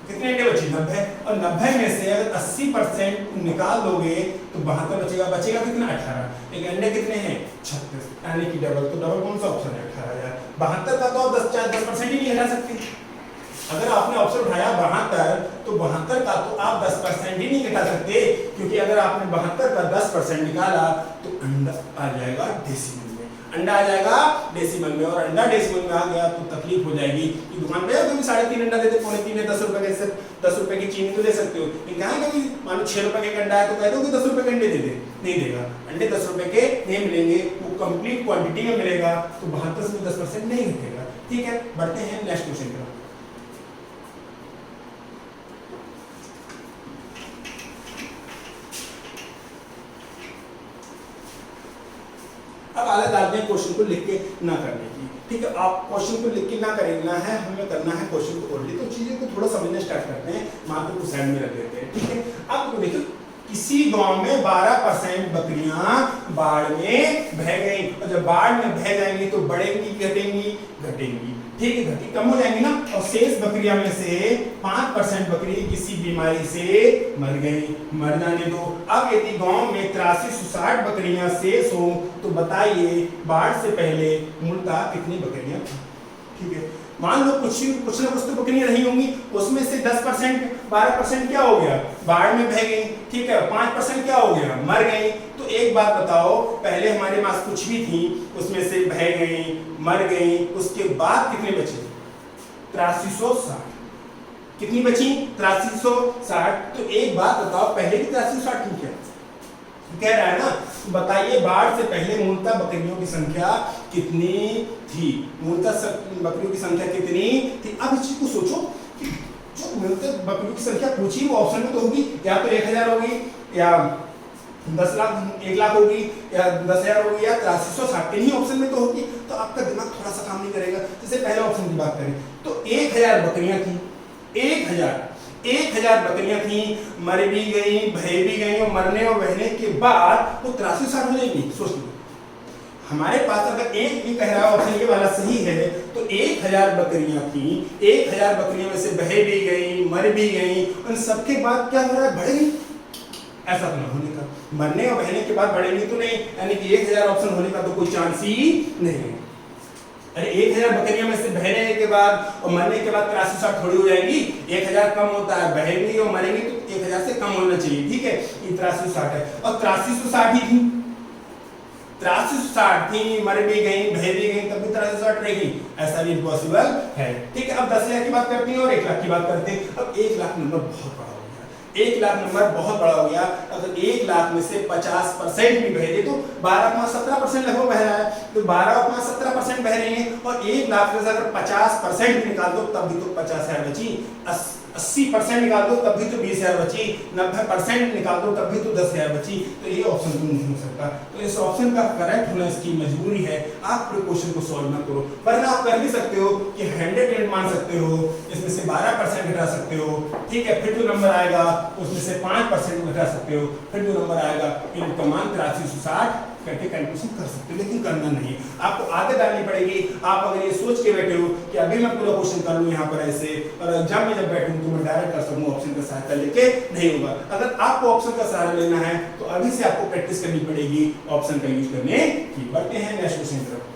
कितने अंडे बचे? 90। और 90 में से अगर 80% निकाल दोगे तो 72 बचेगा। बचेगा कितना? 18। लेकिन अंडे कितने हैं? 36, यानी कि डबल। तो डबल कौन सा ऑप्शन है? 18 यार। 72 का तो आप 10% ही नहीं हटा सकते। अगर आपने ऑप्शन उठाया 72, तो 72 का तो आप 10% ही नहीं घटा सकते, क्योंकि अगर आपने 72 का 10% निकाला तो अंडा आ जाएगा डेसिमल में। अंडा आ जाएगा डेसिमल में, और अंडा डेसिमल में आ गया तो तकलीफ हो जाएगी कि दुकान पे कभी 3.5 अंडा देते, 3.5 में 10 रुपए के, 10 रुपए की चीनी तो दे सकते हो, लेकिन कहाँ कभी मान लो 6 रुपए का अंडा है तो कह दो कि 10 रुपए के अंडे दे दे, नहीं देगा। अंडे 10 रुपए के नहीं मिलेंगे, वो कंप्लीट क्वांटिटी में मिलेगा, तो 72 में 10% नहीं घटेगा। ठीक है, बढ़ते हैं नेक्स्ट क्वेश्चन पर। अब आदत डालते हैं क्वेश्चन को लिख के ना करने की। ठीक है, आप क्वेश्चन को लिख के ना करना है, हमें करना है क्वेश्चन को ओरली। तो चीजें को थोड़ा समझना स्टार्ट करते हैं, मात्र को साइड में रख देते हैं। ठीक है, अब देखो किसी गांव में 12% बकरियां बाढ़ में बह गई, और जब बाढ़ में बह जाएंगी तो बढ़ेंगी घटेंगी? घटेंगी। ठीक है, घटी कम हो जाएंगी ना। और शेष बकरियां में से 5% बकरी किसी बीमारी से मर गई, मर जाने दो। अब यदि गांव में 8360 बकरियां शेष हो तो बताइए बाढ़ से पहले मूलतः कितनी बकरियां थी? ठीक है, मान लो कुछ ना कुछ तो बकरियां रही होंगी, उसमें से 10% 12% क्या हो गया? बाढ़ में बह गई। ठीक है, 5% क्या हो गया? मर गई। तो एक बात बताओ, पहले हमारे पास कुछ भी थी, उसमें से बह गई, मर गई, उसके बाद कितने बचे? 8360। कितनी बची? 8360। तो एक बात बताओ, पहले भी 8360 थी क्या? कह रहा है ना, बताइए बाढ़ से पहले मूलतः बकरियों की संख्या कितनी थी? मूलतः बकरियों की संख्या कितनी थी? अब इस चीज को सोचो कि जो मूलतः बकरियों की संख्या पूछी वो ऑप्शन में तो होगी, या तो 1000 होगी, या 10 लाख, 1 लाख होगी, या 10,000 होगी, या 8360 ही ऑप्शन में तो होगी। तो आपका दिमाग थोड़ा सा काम नहीं करेगा। जैसे पहले ऑप्शन की बात करें तो 1000 बकरियां थी, 1000 बकरियां थी, मर भी गई, बह भी गई, और मरने और बहने के बाद वो 8360 हो जाएगी। सोच लो, हमारे पास अगर एक भी कह रहा है ऑप्शन ये वाला सही है, तो 1000 बकरियां थी, 1000 बकरियों में से बह भी गई, मर भी गई, उन सबके बाद क्या हो रहा है? बढ़ गई। ऐसा तो ना होने का, मरने और बहने के बाद बढ़ेंगी तो नहीं, यानी कि 1000 ऑप्शन होने का तो कोई चांस ही नहीं है। अरे 1000 बकरियां में से बहने के बाद और मरने के बाद 8360 थोड़ी हो जाएगी। 1000 कम होता है, बहेंगी और मरेंगी तो 1000 से कम होना चाहिए। ठीक है, ये 8360 है, और 8360 ही थी, 8360 थी, मर भी गई, बह भी गई, तब भी 8360 रहेगी? ऐसा भी इम्पॉसिबल है। ठीक है, अब 10,000 की बात करते हैं और 1 लाख की बात करते हैं। अब 1 लाख नंबर बहुत बड़ा, 1 लाख नंबर बहुत बड़ा हो गया। अगर 1 लाख में से 50% भी बह रहे तो 12.17% लगभग बह रहा है, तो 12.17% बह रहे हैं, और 1 लाख में से अगर 50% भी निकाल दो तब भी तो 50,000 बची, 80% निकाल दो तब भी तो 20,000 बची, 90% निकाल दो तब भी तो 10,000 बची, तो ये ऑप्शन तो नहीं हो सकता। तो इस ऑप्शन का करेक्ट होना इसकी मजबूरी है। आप पूरे क्वेश्चन को सॉल्व ना करो, वरना आप कर भी सकते हो कि 100 मान सकते हो, इसमें से 12% घटा सकते हो, ठीक है, फिर जो नंबर आएगा उसमें से 5% घटा सकते हो, फिर जो नंबर आएगा इनका मान 8360 करके कैलकुलेशन कर सकते हो, लेकिन करना नहीं। आपको आदत डालनी पड़ेगी। आप अगर ये सोच के बैठे हो कि अभी मैं पूरा क्वेश्चन कर लूं यहाँ पर ऐसे, और एग्जाम में जब बैठूं तो मैं डायरेक्ट कर सकूं ऑप्शन का सहारा लेके, नहीं होगा। अगर आपको ऑप्शन का सहारा लेना है तो अभी से आपको प्रैक्टिस करनी पड़ेगी ऑप्शन का यूज करने की। बढ़ते हैं नेक्स्ट क्वेश्चन की तरफ।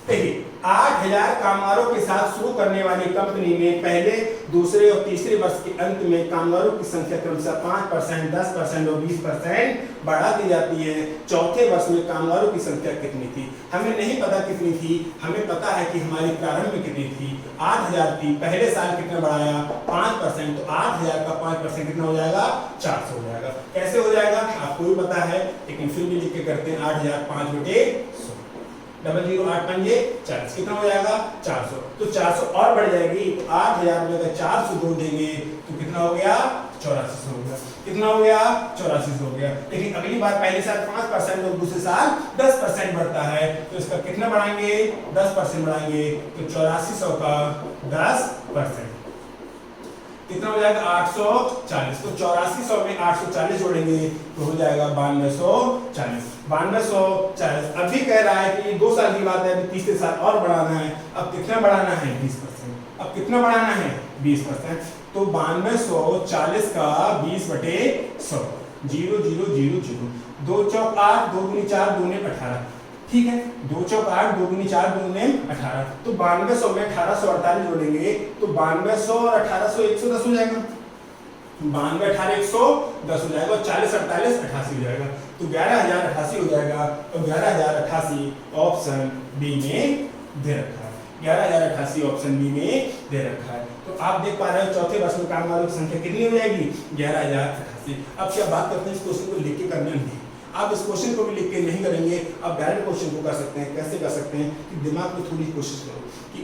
देखिए 8,000 कामगारों के साथ शुरू करने वाली कंपनी में पहले, दूसरे और तीसरे वर्ष के अंत में कामगारों की संख्या क्रमशः 5%, 10% और 20% बढ़ा दी जाती है। चौथे वर्ष में कामगारों की संख्या कितनी थी? हमें नहीं पता कितनी थी, हमें पता है कि हमारी प्रारंभ में कितनी थी, 8,000 थी। पहले साल कितना बढ़ाया? 5%, तो 8,000 का 5% कितना हो जाएगा? 400 हो जाएगा। कैसे हो जाएगा आपको भी पता है, लेकिन फिर भी लिख के करते हैं। 8,000 5 बटे 100, 00 8 पंजे 40, कितना हो जाएगा? 400। तो 400 और बढ़ जाएगी, तो 8,000 में 400 जोड़ देंगे तो कितना हो गया? 8400 हो गया। कितना हो गया? 8400 हो गया। लेकिन अगली बार पहले साल 5% और दूसरे साल 10% बढ़ता है, तो इसका कितना बढ़ाएंगे? 10% बढ़ाएंगे, तो 8400 का 10% कितना हो जाएगा? 840। तो 8400 में 840 जोड़ेंगे तो हो जाएगा 9240। 9240 अभी कह रहा है कि 2 साल की बात है, अभी तीसरे साल और बढ़ाना है। अब कितना बढ़ाना है? 20%। अब कितना बढ़ाना है? 20%। तो 9240 का 20 बटे 100, 0 0 0 0, 2 चौक 8, 2 दूनी 4, 2 ने 18, ठीक है, 2 चौक 8, 2 दूनी 4, 2 ने 18। तो 9200 में 1848 जोड़ेंगे तो 9200 और 1800 110 हो जाएगा। 92 18 110 हो जाएगा, और 40 48 88 हो जाएगा, तो 11,088 हो जाएगा। और 11,088 ऑप्शन बी में दे रखा है। 11,088 ऑप्शन बी में दे रखा है। तो आप देख पा रहे हो चौथे वर्ष में कामगारों की संख्या कितनी हो जाएगी? 11,088। अब क्या बात करते हैं, इस क्वेश्चन को लिख के करना नहीं, आप इस क्वेश्चन को भी लिख के नहीं करेंगे, आप डायरेक्ट क्वेश्चन को कर सकते हैं। कैसे कर सकते हैं कि दिमाग में थोड़ी कोशिश करो कि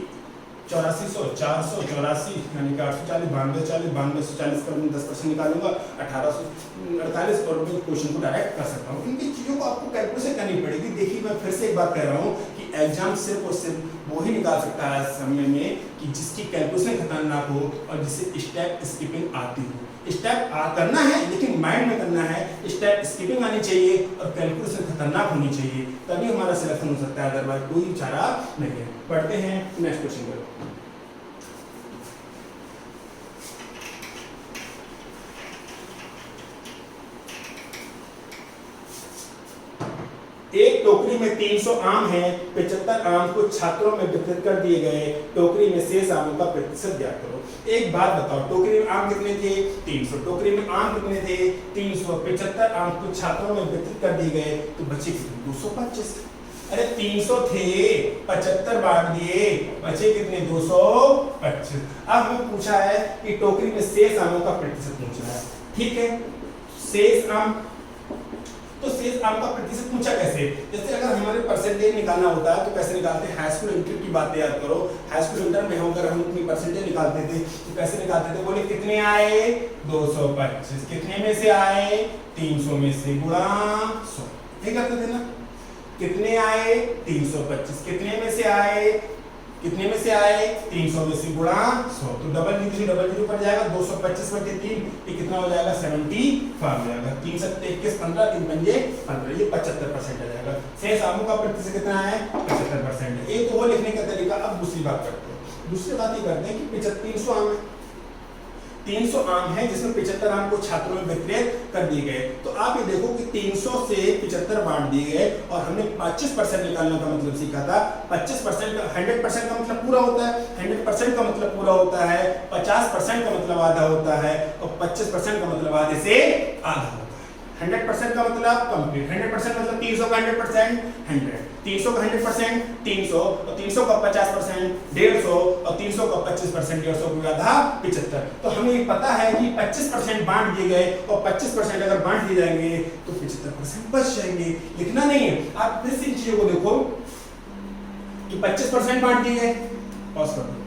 8400 400 84 यानी कि 840 92 40 9240 का मैं 10% निकालूंगा 1848 और मैं क्वेश्चन को डायरेक्ट कर सकता हूँ। इनकी चीज़ों को आपको कैलकुलेशन करनी पड़ेगी। देखिए मैं फिर से एक बात कह रहा हूँ कि एग्जाम सिर्फ और सिर्फ वो ही निकाल सकता है समय में कि जिसकी कैलकुलेशन खतरनाक हो और जिसे स्टेप स्किपिंग आती हो। स्टेप करना है लेकिन माइंड में करना है, स्टेप स्किपिंग आनी चाहिए और कैलकुलेशन खतरनाक होनी चाहिए, तभी हमारा सिलेक्शन हो सकता है, अदरवाइज कोई चारा नहीं है। पढ़ते हैं नेक्स्ट क्वेश्चन पर। एक टोकरी में 300 आम हैं, 75 आम कुछ छात्रों में वितरित कर दिए गए, टोकरी में शेष आमों का प्रतिशत ज्ञात करो। एक बात बताओ, टोकरी में आम कितने थे? 300। टोकरी में आम कितने थे? 300। 75 आम कुछ छात्रों में वितरित कर दिए गए, तो बचे कितने? 225। अरे 300 थे, 75 बांट दिए, बचे कितने? 225। अब हमें पूछा है कि टोकरी में शेष आमों का प्रतिशत पूछा है, ठीक है। शेष आम, तो शेष आम का प्रतिशत पूछा कैसे? जैसे अगर हमारे परसेंटेज निकालना होता है तो कैसे निकालते हैं? हाई स्कूल इंटर की बात याद करो। हाई स्कूल इंटर में अगर हम अपनी परसेंटेज निकालते थे तो कैसे निकालते थे? बोले कितने आए? 225। कितने में से आए? 300 में से गुणा 100, ये करते थे ना। कितने आए? 325। कितने में से आए? कितने में से आए? 300 में से गुणा 100, तो डबल जीरो पड़ जाएगा। 225 बटे 3, ये कितना हो जाएगा? 75 हो जाएगा। 3 7 21 15, 3 पंजे 15, ये 75% आ जाएगा। शेष आमों का प्रतिशत कितना है? 75% है। एक तो वो लिखने का तरीका। अब दूसरी बात करते हैं। दूसरी बात ये करते हैं कि 300 आम है, 300 आम है जिसमें 75 आम को छात्रों में वितरित कर दिए गए। तो आप ये देखो कि 300 से 75 बांट दिए गए और हमने 25% निकालने का मतलब सीखा था। 25% का 100% का मतलब पूरा होता है, 100% का मतलब पूरा होता है, 50% का मतलब आधा होता है और 25% का मतलब आधे से आधा होता है। 100% का मतलब कंप्लीट, 100% मतलब 300 का 100% 100, 300 का 100% 300, और 300 का 50% 150, और 300 का 25% 150 को आधा 75। तो हमें पता है कि 25% बांट दिए गए, और 25% अगर बांट दिए जाएंगे तो 75% बच जाएंगे। लिखना नहीं है, आप फिर से इन चीजों को देखो कि 25% बांट दिए गए, पॉज कर दो,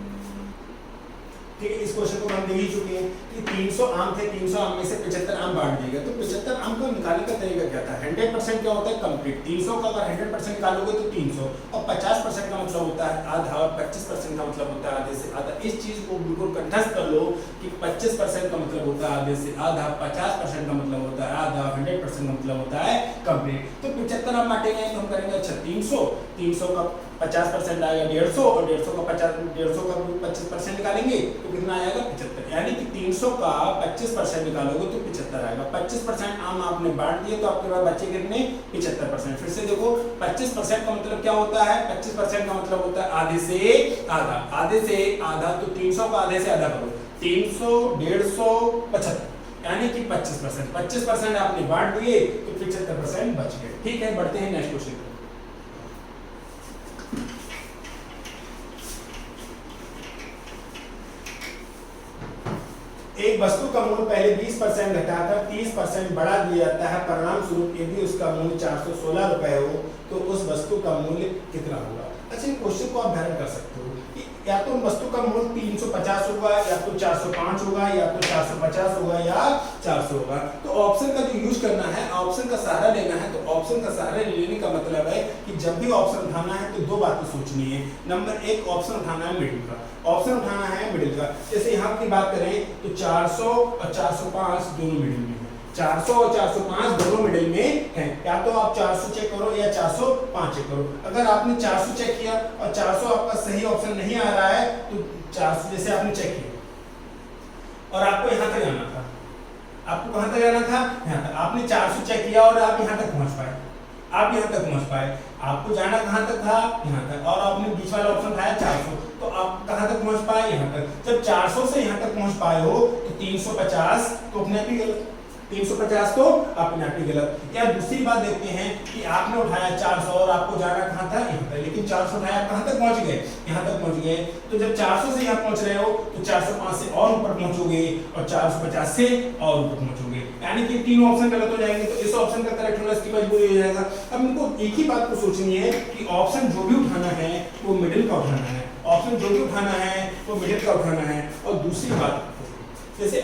ठीक है। इस क्वेश्चन को हम देख ही चुके हैं कि 300 आम थे, 300 आम में से 75 आम बांट दिए गए, तो 75 आम को निकालने का तरीका क्या था? 100% क्या होता है? कंप्लीट। 300 का अगर 100% निकालोगे तो 300, और 50% का मतलब होता है आधा, और 25% का मतलब होता है आधे से आधा। इस चीज को बिल्कुल कंठस्थ कर लो कि 25% का मतलब होता है आधे से आधा, 50% का मतलब होता है आधा, 100% का मतलब होता है कंप्लीट। तो 75 आम बांटेंगे तो हम करेंगे अच्छा 300 का 50% आएगा 150, और 150 का 25% निकालेंगे तो कितना आएगा? 75। यानी कि 300 का 25% निकालोगे तो 75 आएगा। 25% आम आपने बांट दिए तो आपके पास बचे कितने? 75%। फिर से देखो 25% का मतलब क्या होता है? 25% का मतलब होता है आधे से आधा। आधे से आधा, तो 300 का आधे से आधा करो, 300, 150, 75, यानी कि 25%। 25% आपने बांट दिए तो 75% बच गए। ठीक है, बढ़ते हैं नेक्स्ट क्वेश्चन। एक वस्तु का मूल्य पहले 20% घटाकर 30% बढ़ा दिया जाता है, परिणाम स्वरूप यदि उसका मूल्य 416 रुपए हो तो उस वस्तु का मूल्य कितना होगा? अच्छा, इन क्वेश्चन को आप ध्यान कर सकते हो कि या तो वस्तु का मूल्य 350 होगा, या तो 405 होगा, या तो 450 होगा, या 400 होगा। तो ऑप्शन का जो यूज करना है, ऑप्शन का सहारा लेना है, तो ऑप्शन का सहारा लेने का मतलब है कि जब भी ऑप्शन उठाना है तो दो बातें सोचनी है। नंबर एक, ऑप्शन उठाना है मिडिल का, ऑप्शन उठाना है मिडिल का। जैसे यहाँ की बात करें तो 400 और 405 दोनों मिडिल में है, 400 और 405 दोनों मिडिल में हैं। या तो आप 400 चेक करो या 405 चेक करो। अगर आपने 400 चेक किया और 400 आपका सही ऑप्शन नहीं आ रहा है तो 400 जैसे आपने चेक किया और आपको यहाँ तक जाना था, आपको कहाँ तक जाना था? यहाँ तक। आपने 400 चेक किया और आप यहाँ तक पहुँच पाए, आप यहाँ तक पहुँच पाए। आपको जाना कहाँ तक था? यहाँ तक। और आपने बीच वाला ऑप्शन उठाया 400, तो आप कहाँ तक पहुँच पाए? यहाँ तक। जब 400 से यहाँ तक पहुँच पाए हो तो 350 तो अपने आप ही गलत, 350 तो अपने आप ही गलत। या दूसरी बात देखते हैं कि आपने उठाया 400 और आपको जाना कहाँ था? यहाँ तक, लेकिन 400 उठाया, कहाँ तक पहुँच गए? यहाँ तक पहुँच गए। तो जब 400 से यहाँ पहुँच रहे हो तो 405 से और ऊपर पहुँचोगे और 450 से और ऊपर पहुँचोगे, यानी कि तीनों ऑप्शन गलत हो जाएंगे। तो इस ऑप्शन का करेक्ट होना इसकी मजबूरी हो जाएगा। अब इनको एक ही बात को सोचनी है कि ऑप्शन जो भी उठाना है वो मिडिल का उठाना है, ऑप्शन जो भी उठाना है वो मिडिल का उठाना है। और दूसरी बात, जैसे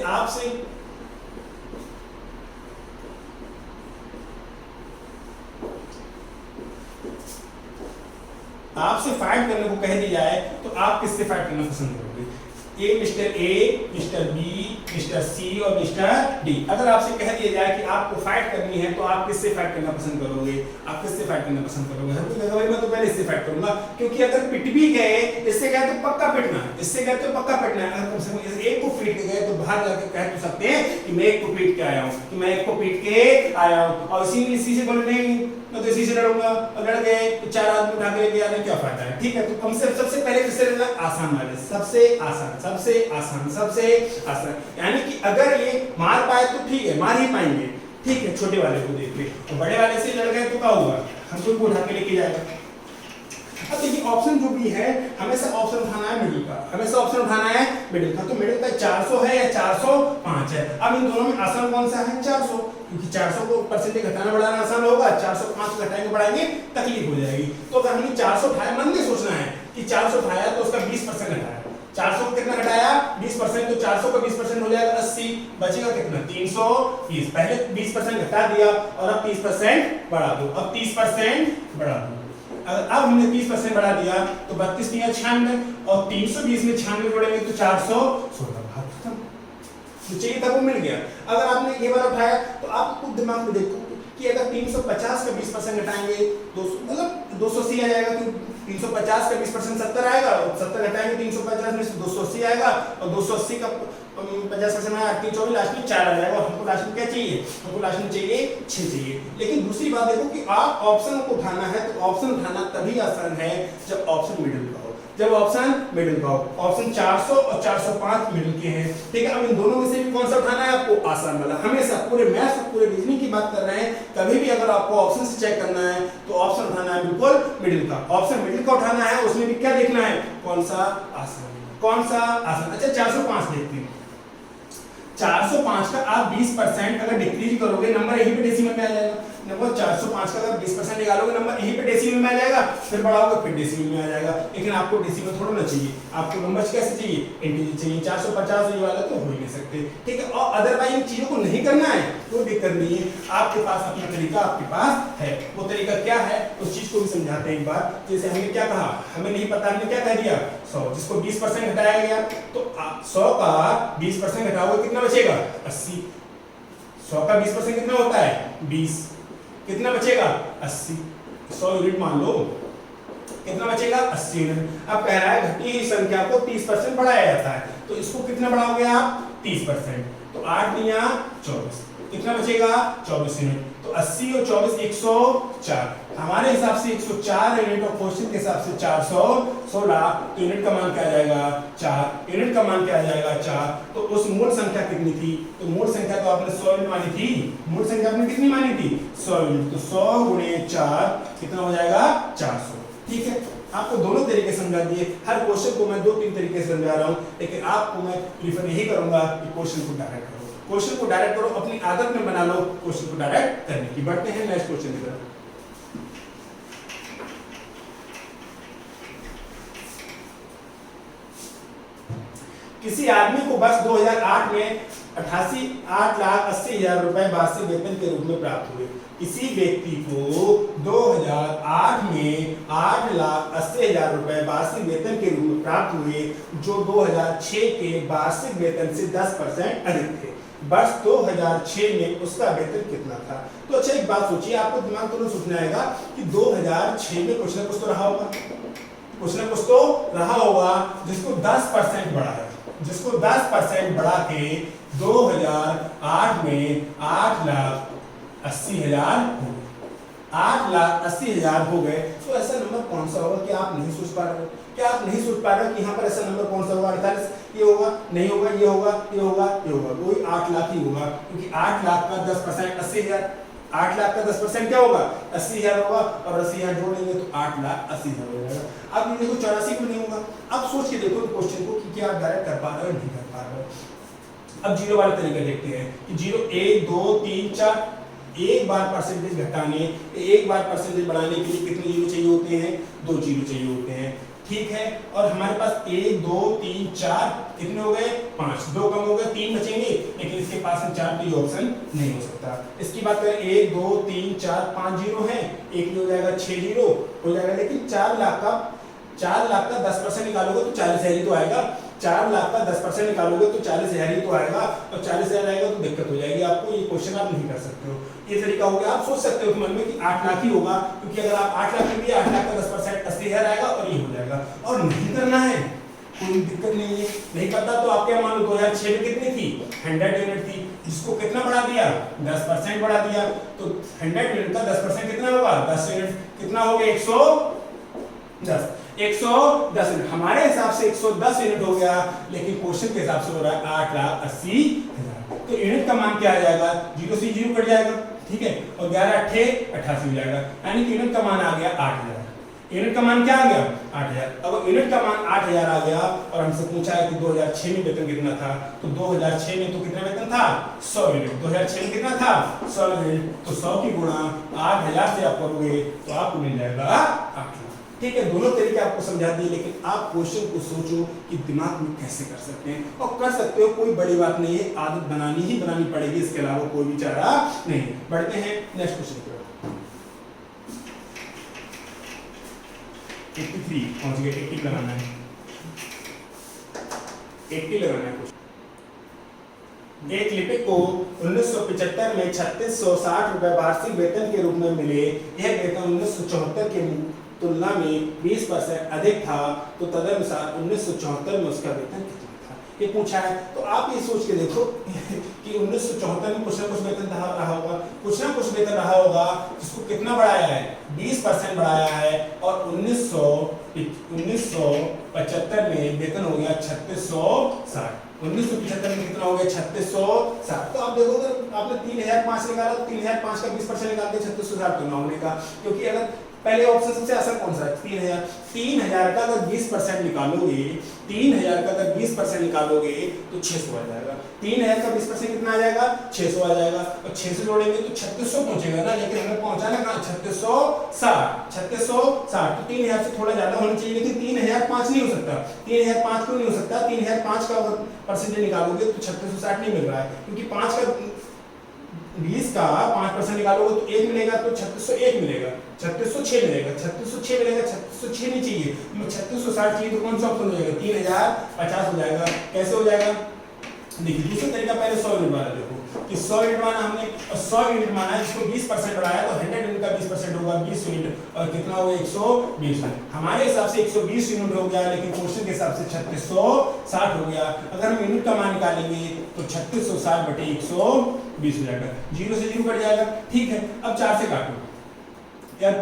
आपसे फाइट करने को कह दिया जाए तो आप किससे फाइट करना पसंद करोगे? Mister A, mister B, mister C और मिस्टर डी। अगर आपसे कह दिया जाए कि आपको फाइट करनी है तो आप किससे फाइट करना पसंद करोगे? आप किससे फाइट करना पसंद करोगे? हर कोई कहेगा भाई मैं तो पहले इससे फाइट करूंगा, क्योंकि अगर पिट भी गए, इससे गए तो पक्का पिटना है, इससे गए तो पक्का पिटना है। अगर कम से कम एक को पीट के गए तो बाहर जाके कह तो सकते हैं कि मैं एक को पीट के आया हूँ, कि मैं एक को पीट के आया हूँ। और इसी से बोले नहीं मैं तो इसी से लड़ूंगा, और लड़ गए तो 4 आदमी उठा के लेके आ रहे, क्या फायदा है? ठीक है, तो कम से सबसे पहले किससे लड़ना? आसान वाले, सबसे आसान, सबसे आसान, सबसे आसान। यानी कि अगर ये मार पाए तो ठीक है, मार ही पाएंगे, ठीक है, छोटे वाले को देख के। और बड़े वाले से लड़ गए तो क्या होगा? हमको उठा के लेके जाएगा। अब देखिए ऑप्शन जो भी है हमेशा ऑप्शन उठाना है मिडिल का, हमेशा ऑप्शन उठाना है मिडिल का। तो मिडिल का 400 है या 405 है? अब इन दोनों में आसान कौन सा है? 400, क्योंकि 400 को परसेंटेज घटाना बढ़ाना आसान होगा, 405 घटाएंगे बढ़ाएंगे तकलीफ हो जाएगी। तो अगर हमने 400 उठाया, मन में सोचना है कि 400 उठाया तो उसका 20% घटाया, 400 को कितना घटाया? 20%, तो 400 का 20% हो जाएगा 80, बचेगा कितना? 320। पहले 20% घटा दिया और अब 30% बढ़ा दो, अब 30% बढ़ा दो। अब हमने 30% बढ़ा दिया तो 32 × 96 और 320 में 96 जोड़ेंगे तो 416। बात खत्म, जो चाहिए था वो मिल गया। अगर आपने ये बार उठाया तो आप खुद दिमाग में देखो कि अगर 350 का 20% घटाएंगे 200, मतलब 280 आ जाएगा। तो 350 का 20% 70 आएगा, और 70 घटाएंगे 350 में से 280 आएगा, और 280 का 50% आया 24, लास्ट में 4 आ जाएगा। और हमको लास्ट में क्या चाहिए? हमको लास्ट में चाहिए 6 चाहिए। लेकिन दूसरी बात देखो कि आप ऑप्शन को उठाना है तो ऑप्शन उठाना तभी आसान है जब ऑप्शन मिडिल का हो। जब ऑप्शन मिडिल का हो। ऑप्शन 400 और 405 मिडिल के हैं, ठीक है। अब इन दोनों में से भी कौन सा उठाना है आपको, आसान वाला। हमेशा पूरे मैथ्स और पूरे रीजनिंग की बात कर रहे हैं, कभी भी अगर आपको ऑप्शन से चेक करना है तो ऑप्शन उठाना है बिल्कुल मिडिल का। ऑप्शन मिडिल का उठाना है, उसमें भी क्या देखना है, कौन सा आसान, कौन सा आसान। अच्छा 405 देखते हैं। 405 का आप 20% अगर डिक्रीज करोगे नंबर यहीं पे डेसिमल में आ जाएगा। नंबर 405 का अगर 20% निकालोगे नंबर यहीं पे डेसिमल में आ जाएगा, फिर बढ़ाओगे फिर डेसिमल में आ जाएगा। लेकिन आपको डेसिमल थोड़ा ना चाहिए, आपको नंबर कैसे चाहिए, इंटीजर चाहिए। 450 ये वाला तो हो ही नहीं सकते, ठीक है। और अदरवाइज इन चीजों को नहीं करना है कोई दिक्कत नहीं है, आपके पास अपना तरीका आपके पास है। वो तरीका क्या है उस चीज को भी समझाते हैं एक बार। जैसे हमने क्या कहा, हमें नहीं पता, हमने क्या कह दिया 100, जिसको 20% घटाया गया तो 100 का 20% घटाओगे कितना बचेगा, 80। 100 का 20% कितना होता है, 20, कितना बचेगा, 80। 100 यूनिट मान लो, कितना बचेगा, 80 यूनिट। अब कह रहा है घटी हुई संख्या को 30% बढ़ाया जाता है, तो इसको कितना बढ़ाओगे आप, 30%। तो 8 दिया 24, कितना बचेगा, 24 यूनिट। तो 80 और 24 104, हमारे हिसाब से 104 यूनिट और क्वेश्चन के हिसाब से 416। तो यूनिट का मान क्या आ जाएगा, 4। यूनिट का मान क्या आ जाएगा, 4। तो उस मूल संख्या कितनी थी, तो मूल संख्या तो आपने 100 यूनिट मानी थी, मूल संख्या आपने कितनी मानी थी, 100 यूनिट। तो 100 गुणे 4 कितना हो जाएगा, 400, ठीक है। आपको दोनों तरीके समझा दिए, हर क्वेश्चन को मैं 2-3 तरीके से समझा रहा हूं, लेकिन आपको मैं प्रीफर यही करूंगा कि क्वेश्चन को डायरेक्ट करो, क्वेश्चन को डायरेक्ट करो, अपनी आदत में बना लो क्वेश्चन को डायरेक्ट करने की। बढ़ते हैं नेक्स्ट क्वेश्चन की तरफ। किसी आदमी को वर्ष 2008 में 8,80,000 रुपए वार्षिक वेतन के रूप में प्राप्त हुए। किसी व्यक्ति को 2008 में 8,80,000 रुपए वार्षिक वेतन के रूप में प्राप्त हुए, जो 2006 के वार्षिक वेतन से 10% अधिक थे। वर्ष 2006 में उसका वेतन कितना था। तो अच्छा एक बात सोचिए, आपको दिमाग तुरंत सोचना आएगा कि 2006 में कुछ ना कुछ तो रहा होगा, कुछ ना कुछ तो रहा होगा जिसको 10% बढ़ा है, जिसको 10% बढ़ा के 2008 में 8,80,000 हो गए, 8,80,000 हो गए। तो ऐसा नंबर कौन सा होगा कि आप नहीं सोच पा रहे हो, क्या आप नहीं सोच पा रहे हो कि यहाँ पर ऐसा नंबर कौन सा होगा, 48 ये होगा, नहीं होगा, ये होगा, ये होगा, ये होगा, वही 8 लाख ही होगा, क्योंकि 8 लाख का 10% 80,000, 8 लाख का 10% क्या होगा, 80,000 होगा, और 80,000 जोड़ेंगे तो 8,80,000 हो जाएगा। अब ये देखो 84 भी नहीं होगा। अब सोच के देखो क्वेश्चन को कि क्या आप डायरेक्ट कर पा रहे हो, नहीं कर पा रहे हो। अब जीरो वाले तरीके देखते हैं कि 0 1 2 3 4, एक बार परसेंटेज घटाने, एक बार परसेंटेज बढ़ाने के लिए कितने जीरो चाहिए होते हैं, 2 जीरो चाहिए होते हैं, ठीक है। और हमारे पास 1 2 3 4 कितने हो गए, 5, 2 कम हो गए, 3 बचेंगे, लेकिन इसके पास में 4 तो ये ऑप्शन नहीं हो सकता। इसकी बात करें 1 2 3 4 5 जीरो है, एक नहीं हो जाएगा, 6 जीरो हो जाएगा। लेकिन 4 लाख का 10% निकालोगे तो 40,000 ही तो आएगा, 4 लाख का 10% निकालोगे तो 40,000 ही तो आएगा, और 40,000 आएगा तो दिक्कत हो जाएगी आपको। ये क्वेश्चन आप नहीं कर सकते हो। ये तरीका हो गया, आप सोच सकते हो मन में कि 8 लाख ही होगा, क्योंकि अगर आप 8 लाख में 8 लाख का 10% 80,000 आएगा और ये हो जाएगा। और नहीं करना है, कोई दिक्कत नहीं है। नहीं करता तो आप क्या मान लो 2006 में कितनी थी, 100 यूनिट थी, जिसको कितना बढ़ा दिया, 10% बढ़ा दिया, तो 100 यूनिट का 10% कितना होगा, 10 यूनिट, कितना हो गया, 110 यूनिट। हमारे हिसाब से 110 यूनिट हो गया, लेकिन क्वेश्चन के हिसाब से हो रहा है 8,80,000। तो यूनिट का मान क्या आ जाएगा, 0 से 0 कट जाएगा, ठीक है, और 11 8 88 हो जाएगा, यानी कि यूनिट का मान आ गया 8,000। यूनिट का मान क्या आ गया, 8,000। अब यूनिट का मान 8,000 आ गया, और हमसे पूछा है कि 2006 में वेतन कितना था, तो 2006 में तो कितना वेतन था, 100 यूनिट। 2006 में कितना था, 100 यूनिट। तो 100 की गुणा 8,000 से आप करोगे तो आपको मिल जाएगा 8 लाख, ठीक है। दोनों तरीके आपको समझा दिए, लेकिन आप क्वेश्चन को सोचो कि दिमाग में कैसे कर सकते हैं, और कर सकते हो, कोई बड़ी बात नहीं है, आदत बनानी ही बनानी पड़ेगी, इसके अलावा कोई भी चारा नहीं। बढ़ते हैं नेक्स्ट क्वेश्चन पर। 83 पहुंच गए, 80 लगाना है, 80 लगाना है। एक लिपिक को 1975 में 3,660 रुपए वार्षिक वेतन के रूप में मिले। यह वेतन 1974 के तुलना में 20% अधिक था, तो तदनुसार 1974 में उसका वेतन कितना था। ये पूछा है। तो आप ये सोच के देखो कि 1974 में कुछ ना कुछ वेतन रहा होगा, कुछ ना कुछ वेतन रहा होगा, जिसको कितना बढ़ाया है, 20% बढ़ाया है, और 1975 में वेतन हो गया 3660। 1975 में कितना हो गया, 3660। तो आप देखो अगर आपने 3005 निकाला तो 3005 का 20% निकाल के 3660 तो ना होने का, क्योंकि अगर पहले ऑप्शन सबसे आसान कौन सा है, 3000 का अगर 20% निकालोगे, 3000 का अगर 20% निकालोगे तो 600 आ जाएगा। 3000 का 20% कितना आ जाएगा, 600 आ जाएगा, और 600 जोड़ेंगे तो 3600 पहुंचेगा ना, लेकिन हमें पहुंचाना कहाँ, 3660। 3660 तो 3000 से थोड़ा ज्यादा होना चाहिए, लेकिन 3005 नहीं हो सकता। 3005 क्यों नहीं हो सकता, 3005 का अगर परसेंटेज निकालोगे तो 3660 नहीं मिल रहा है, क्योंकि 5 का 20 का 5% निकालोगे तो 1 मिलेगा, तो 3601 मिलेगा, 3606 मिलेगा, 3606 मिलेगा, 3606 नहीं चाहिए, 3660 चाहिए, तो कौन सा ऑप्शन हो जाएगा, 3050 हो जाएगा। कैसे हो जाएगा, देखिए दूसरा तरीका, पहले 100 यूनिट माना, देखो कि 100 यूनिट माना हमने, और 100 यूनिट माना जिसको 20% बढ़ाया, तो 100 यूनिट का 20% होगा 20 यूनिट, और कितना होगा, 120 यूनिट। हमारे हिसाब से 120 यूनिट हो गया, लेकिन क्वेश्चन के हिसाब से 3660 हो गया। अगर हम यूनिट का मान निकालेंगे तो 3660 बटे 120 हो जाएगा, 0 से 0 कट जाएगा। ठीक है, अब 4 से काटो यार,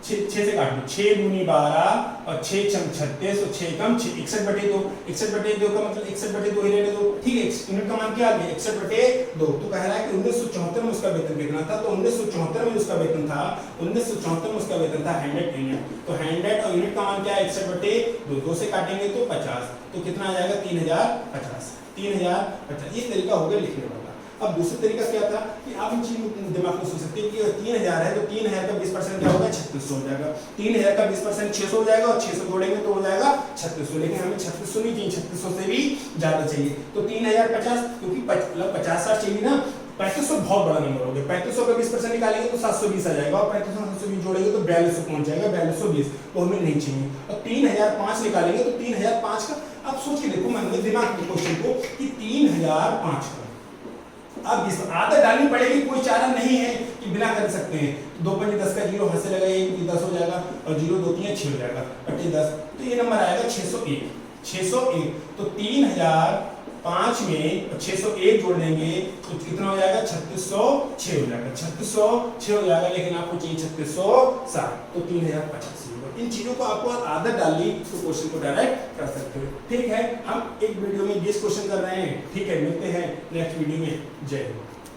6 से काट लो, 6 दूनी 12 और 6 छम 36 और 6 कम 6, 61 बटे 2, 61 बटे 2 का मतलब 61 बटे 2 ही रहने दो। ठीक है, यूनिट का मान क्या आ गया, 61 बटे 2। तो कह रहा है कि 1974 में उसका वेतन कितना था, तो 1974 में उसका वेतन था, 1974 में उसका वेतन था 100 यूनिट। तो 100 और यूनिट का मान क्या है, 61 बटे 2, 2 से काटेंगे तो 50, तो कितना आ जाएगा, 3050। 3050 ये तरीका हो गया लिखने वाला। अब दूसरा तरीका क्या था कि आप इन चीजों दिमाग में सोच सकते हैं कि 3000 है तो 3000 का 20% क्या होगा, 3600 हो जाएगा। 3000 का 20% 600 हो जाएगा, और 600 जोड़ेंगे तो हो जाएगा 3600, लेकिन हमें 3600 नहीं चाहिए, 3600 से भी ज्यादा चाहिए। तो 3050, क्योंकि 50-60 चाहिए ना, 3500 बहुत बड़ा नंबर हो गया। 3500 का 20% निकालेंगे तो 720 आ जाएगा, और 3500 720 जोड़ेंगे तो 4200 पहुंच जाएगा, 4220, वो हमें नहीं चाहिए। और 3005 निकालेंगे तो 3005 का, आप सोच के देखो मन में दिमाग में क्वेश्चन को कि 3005 का अब इस आदत डालनी पड़ेगी, कोई चारा नहीं है कि बिना कर सकते हैं। 2 पंजे 10 का 0 हाथ से लगाइए, 10 हो जाएगा, और 0 2 3 6 हो जाएगा, बटे 10, तो ये नंबर आएगा 601। 601 तो 3005 में 601 जोड़ देंगे तो कितना हो जाएगा, 3606 हो जाएगा, 3606 हो जाएगा, लेकिन आपको चाहिए 3660, तो 3085। इन चीजों को आपको आदत डालनी तो क्वेश्चन को डायरेक्ट कर सकते हो। ठीक है, हम एक वीडियो में 20 क्वेश्चन कर रहे हैं। ठीक है, मिलते हैं नेक्स्ट वीडियो में। जय हिंद।